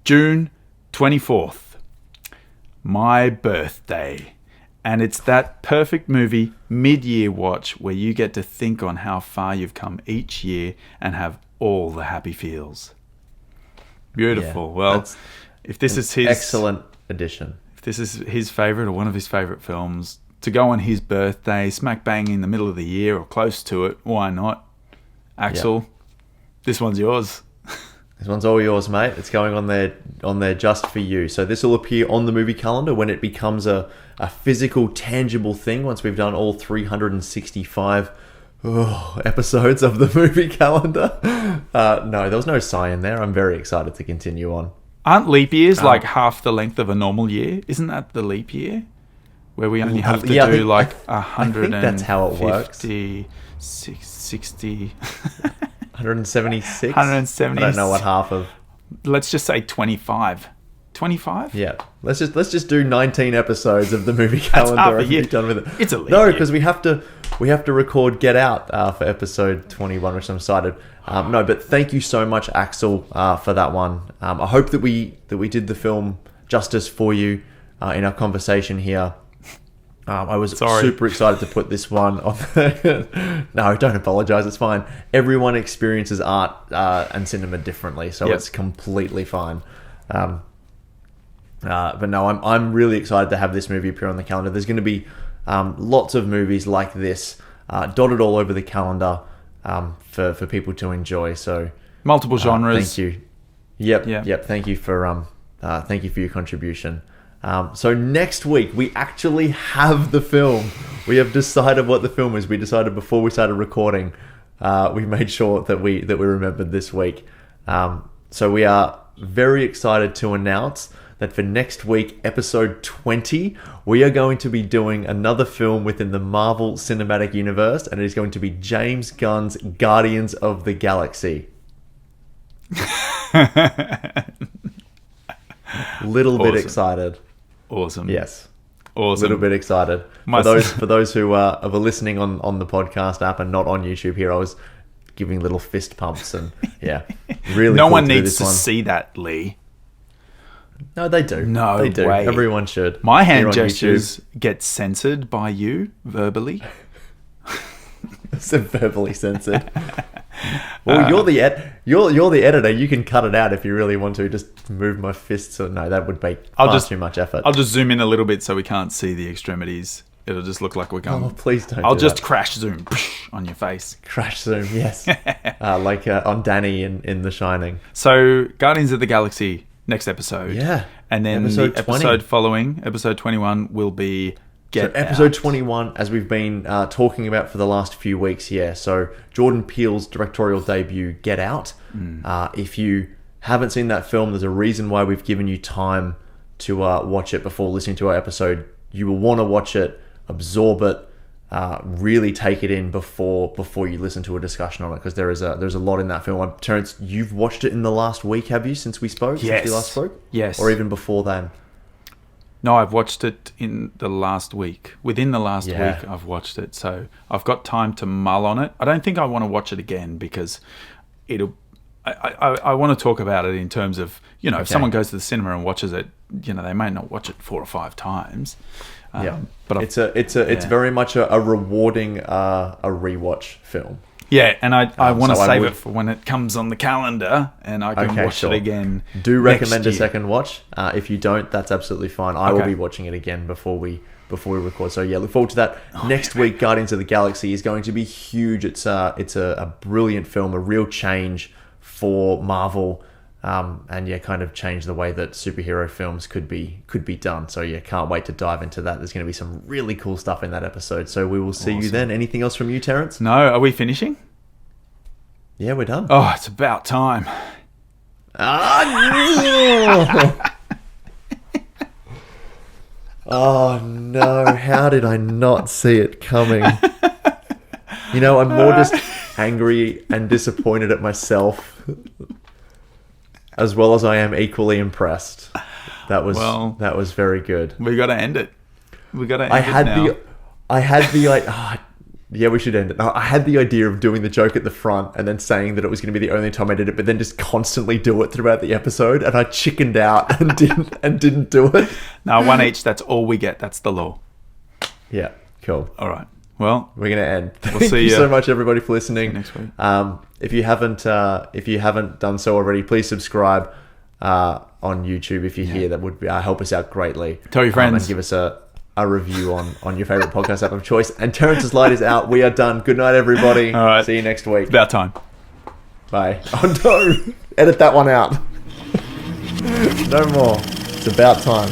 [SPEAKER 2] June 24th. My birthday. And it's that perfect movie mid-year watch where you get to think on how far you've come each year and have all the happy feels. Beautiful. Yeah, well, if this is his
[SPEAKER 3] excellent addition.
[SPEAKER 2] If this is his favorite or one of his favorite films, to go on his birthday, smack bang in the middle of the year or close to it. Why not? Axel, this one's yours.
[SPEAKER 3] This one's all yours, mate. It's going on there just for you. So this will appear on the movie calendar when it becomes a physical, tangible thing once we've done all 365 episodes of the movie calendar. No, there was no sigh in there. I'm very excited to continue on.
[SPEAKER 2] Aren't leap years like half the length of a normal year? Isn't that the leap year? Where we only have to do like 100
[SPEAKER 3] I think that's how it works.
[SPEAKER 2] 60...
[SPEAKER 3] 176?
[SPEAKER 2] 176.
[SPEAKER 3] I don't know what half of...
[SPEAKER 2] Let's just say 25. 25?
[SPEAKER 3] Yeah. Let's just do 19 episodes of the movie calendar and be done with it.
[SPEAKER 2] It's a leap
[SPEAKER 3] No,
[SPEAKER 2] year.
[SPEAKER 3] because we have to record Get Out for episode 21, which I'm excited. No, but thank you so much, Axel, for that one. I hope that we did the film justice for you in our conversation here. I was super excited to put this one on. No, don't apologize. It's fine. Everyone experiences art and cinema differently, so it's completely fine. But no, I'm really excited to have this movie appear on the calendar. There's going to be lots of movies like this dotted all over the calendar for people to enjoy. So
[SPEAKER 2] multiple genres.
[SPEAKER 3] Thank you. Yep. Thank you for your contribution. So next week we actually have the film. We have decided what the film is. We decided before we started recording. We made sure that we remembered this week. So we are very excited to announce that for next week, episode 20, we are going to be doing another film within the Marvel Cinematic Universe, and it is going to be James Gunn's Guardians of the Galaxy. Little bit excited.
[SPEAKER 2] Awesome.
[SPEAKER 3] Yes.
[SPEAKER 2] Awesome.
[SPEAKER 3] A little bit excited. For those who are listening on the podcast app and not on YouTube here, I was giving little fist pumps and really
[SPEAKER 2] no
[SPEAKER 3] cool
[SPEAKER 2] one
[SPEAKER 3] to do
[SPEAKER 2] needs
[SPEAKER 3] this
[SPEAKER 2] to see that, Lee.
[SPEAKER 3] No, they do.
[SPEAKER 2] No
[SPEAKER 3] they do.
[SPEAKER 2] way.
[SPEAKER 3] Everyone should.
[SPEAKER 2] My hand
[SPEAKER 3] Here on
[SPEAKER 2] gestures get censored by you verbally.
[SPEAKER 3] So verbally censored. Well, you're the editor. You can cut it out if you really want to. Just move my fists. Or no, that would make too much effort.
[SPEAKER 2] I'll just zoom in a little bit so we can't see the extremities. It'll just look like we're going.
[SPEAKER 3] Oh, please don't.
[SPEAKER 2] I'll just crash zoom on your face.
[SPEAKER 3] Crash zoom, yes. Like on Danny in The Shining.
[SPEAKER 2] So, Guardians of the Galaxy next episode.
[SPEAKER 3] Yeah.
[SPEAKER 2] And then
[SPEAKER 3] episode
[SPEAKER 2] the
[SPEAKER 3] 20.
[SPEAKER 2] episode following, episode 21, will be
[SPEAKER 3] episode
[SPEAKER 2] Out.
[SPEAKER 3] 21, as we've been talking about for the last few weeks here. So Jordan Peele's directorial debut, Get Out. If you haven't seen that film, there's a reason why we've given you time to watch it before listening to our episode. You will want to watch it, absorb it, really take it in before you listen to a discussion on it, because there's a lot in that film. Terrence, you've watched it in the last week, have you, since we spoke?
[SPEAKER 2] Yes.
[SPEAKER 3] Since we last spoke?
[SPEAKER 2] Yes.
[SPEAKER 3] Or even before then?
[SPEAKER 2] No, I've watched it in the last week. Within the last week, I've watched it. So I've got time to mull on it. I don't think I want to watch it again because I want to talk about it in terms of, if someone goes to the cinema and watches it, they may not watch it 4 or 5 times. But it's very much a rewarding a rewatch film. Yeah, and I want to save it for when it comes on the calendar and I can watch it again.
[SPEAKER 3] Do recommend a second watch. If you don't, that's absolutely fine. I will be watching it again before we record. So look forward to that. Next week, Guardians of the Galaxy is going to be huge. It's a brilliant film, a real change for Marvel. And kind of change the way that superhero films could be done. So can't wait to dive into that. There's going to be some really cool stuff in that episode. So we will see you then. Anything else from you, Terrence?
[SPEAKER 2] No, are we finishing?
[SPEAKER 3] Yeah, we're done.
[SPEAKER 2] Oh, it's about time.
[SPEAKER 3] Oh no! How did I not see it coming? I'm more just angry and disappointed at myself, as well as I am equally impressed. That was very good.
[SPEAKER 2] We got to end it. We got to end
[SPEAKER 3] I had we should end it. I had the idea of doing the joke at the front and then saying that it was going to be the only time I did it, but then just constantly do it throughout the episode, and I chickened out and didn't do it.
[SPEAKER 2] No, 1 each. That's all we get. That's the law.
[SPEAKER 3] Yeah, cool.
[SPEAKER 2] All right. Well,
[SPEAKER 3] we're going to end.
[SPEAKER 2] We'll
[SPEAKER 3] Thank
[SPEAKER 2] see
[SPEAKER 3] you so much, everybody, for listening.
[SPEAKER 2] Next week.
[SPEAKER 3] If you haven't done so already, please subscribe on YouTube if you're here. That would help us out greatly.
[SPEAKER 2] Tell your friends.
[SPEAKER 3] And give us a a review on your favorite podcast app of choice. And Terrence's Light is out. We are done. Good night, everybody.
[SPEAKER 2] All right.
[SPEAKER 3] See you next week.
[SPEAKER 2] About time.
[SPEAKER 3] Bye. Oh no! Edit that one out. No more. It's about time.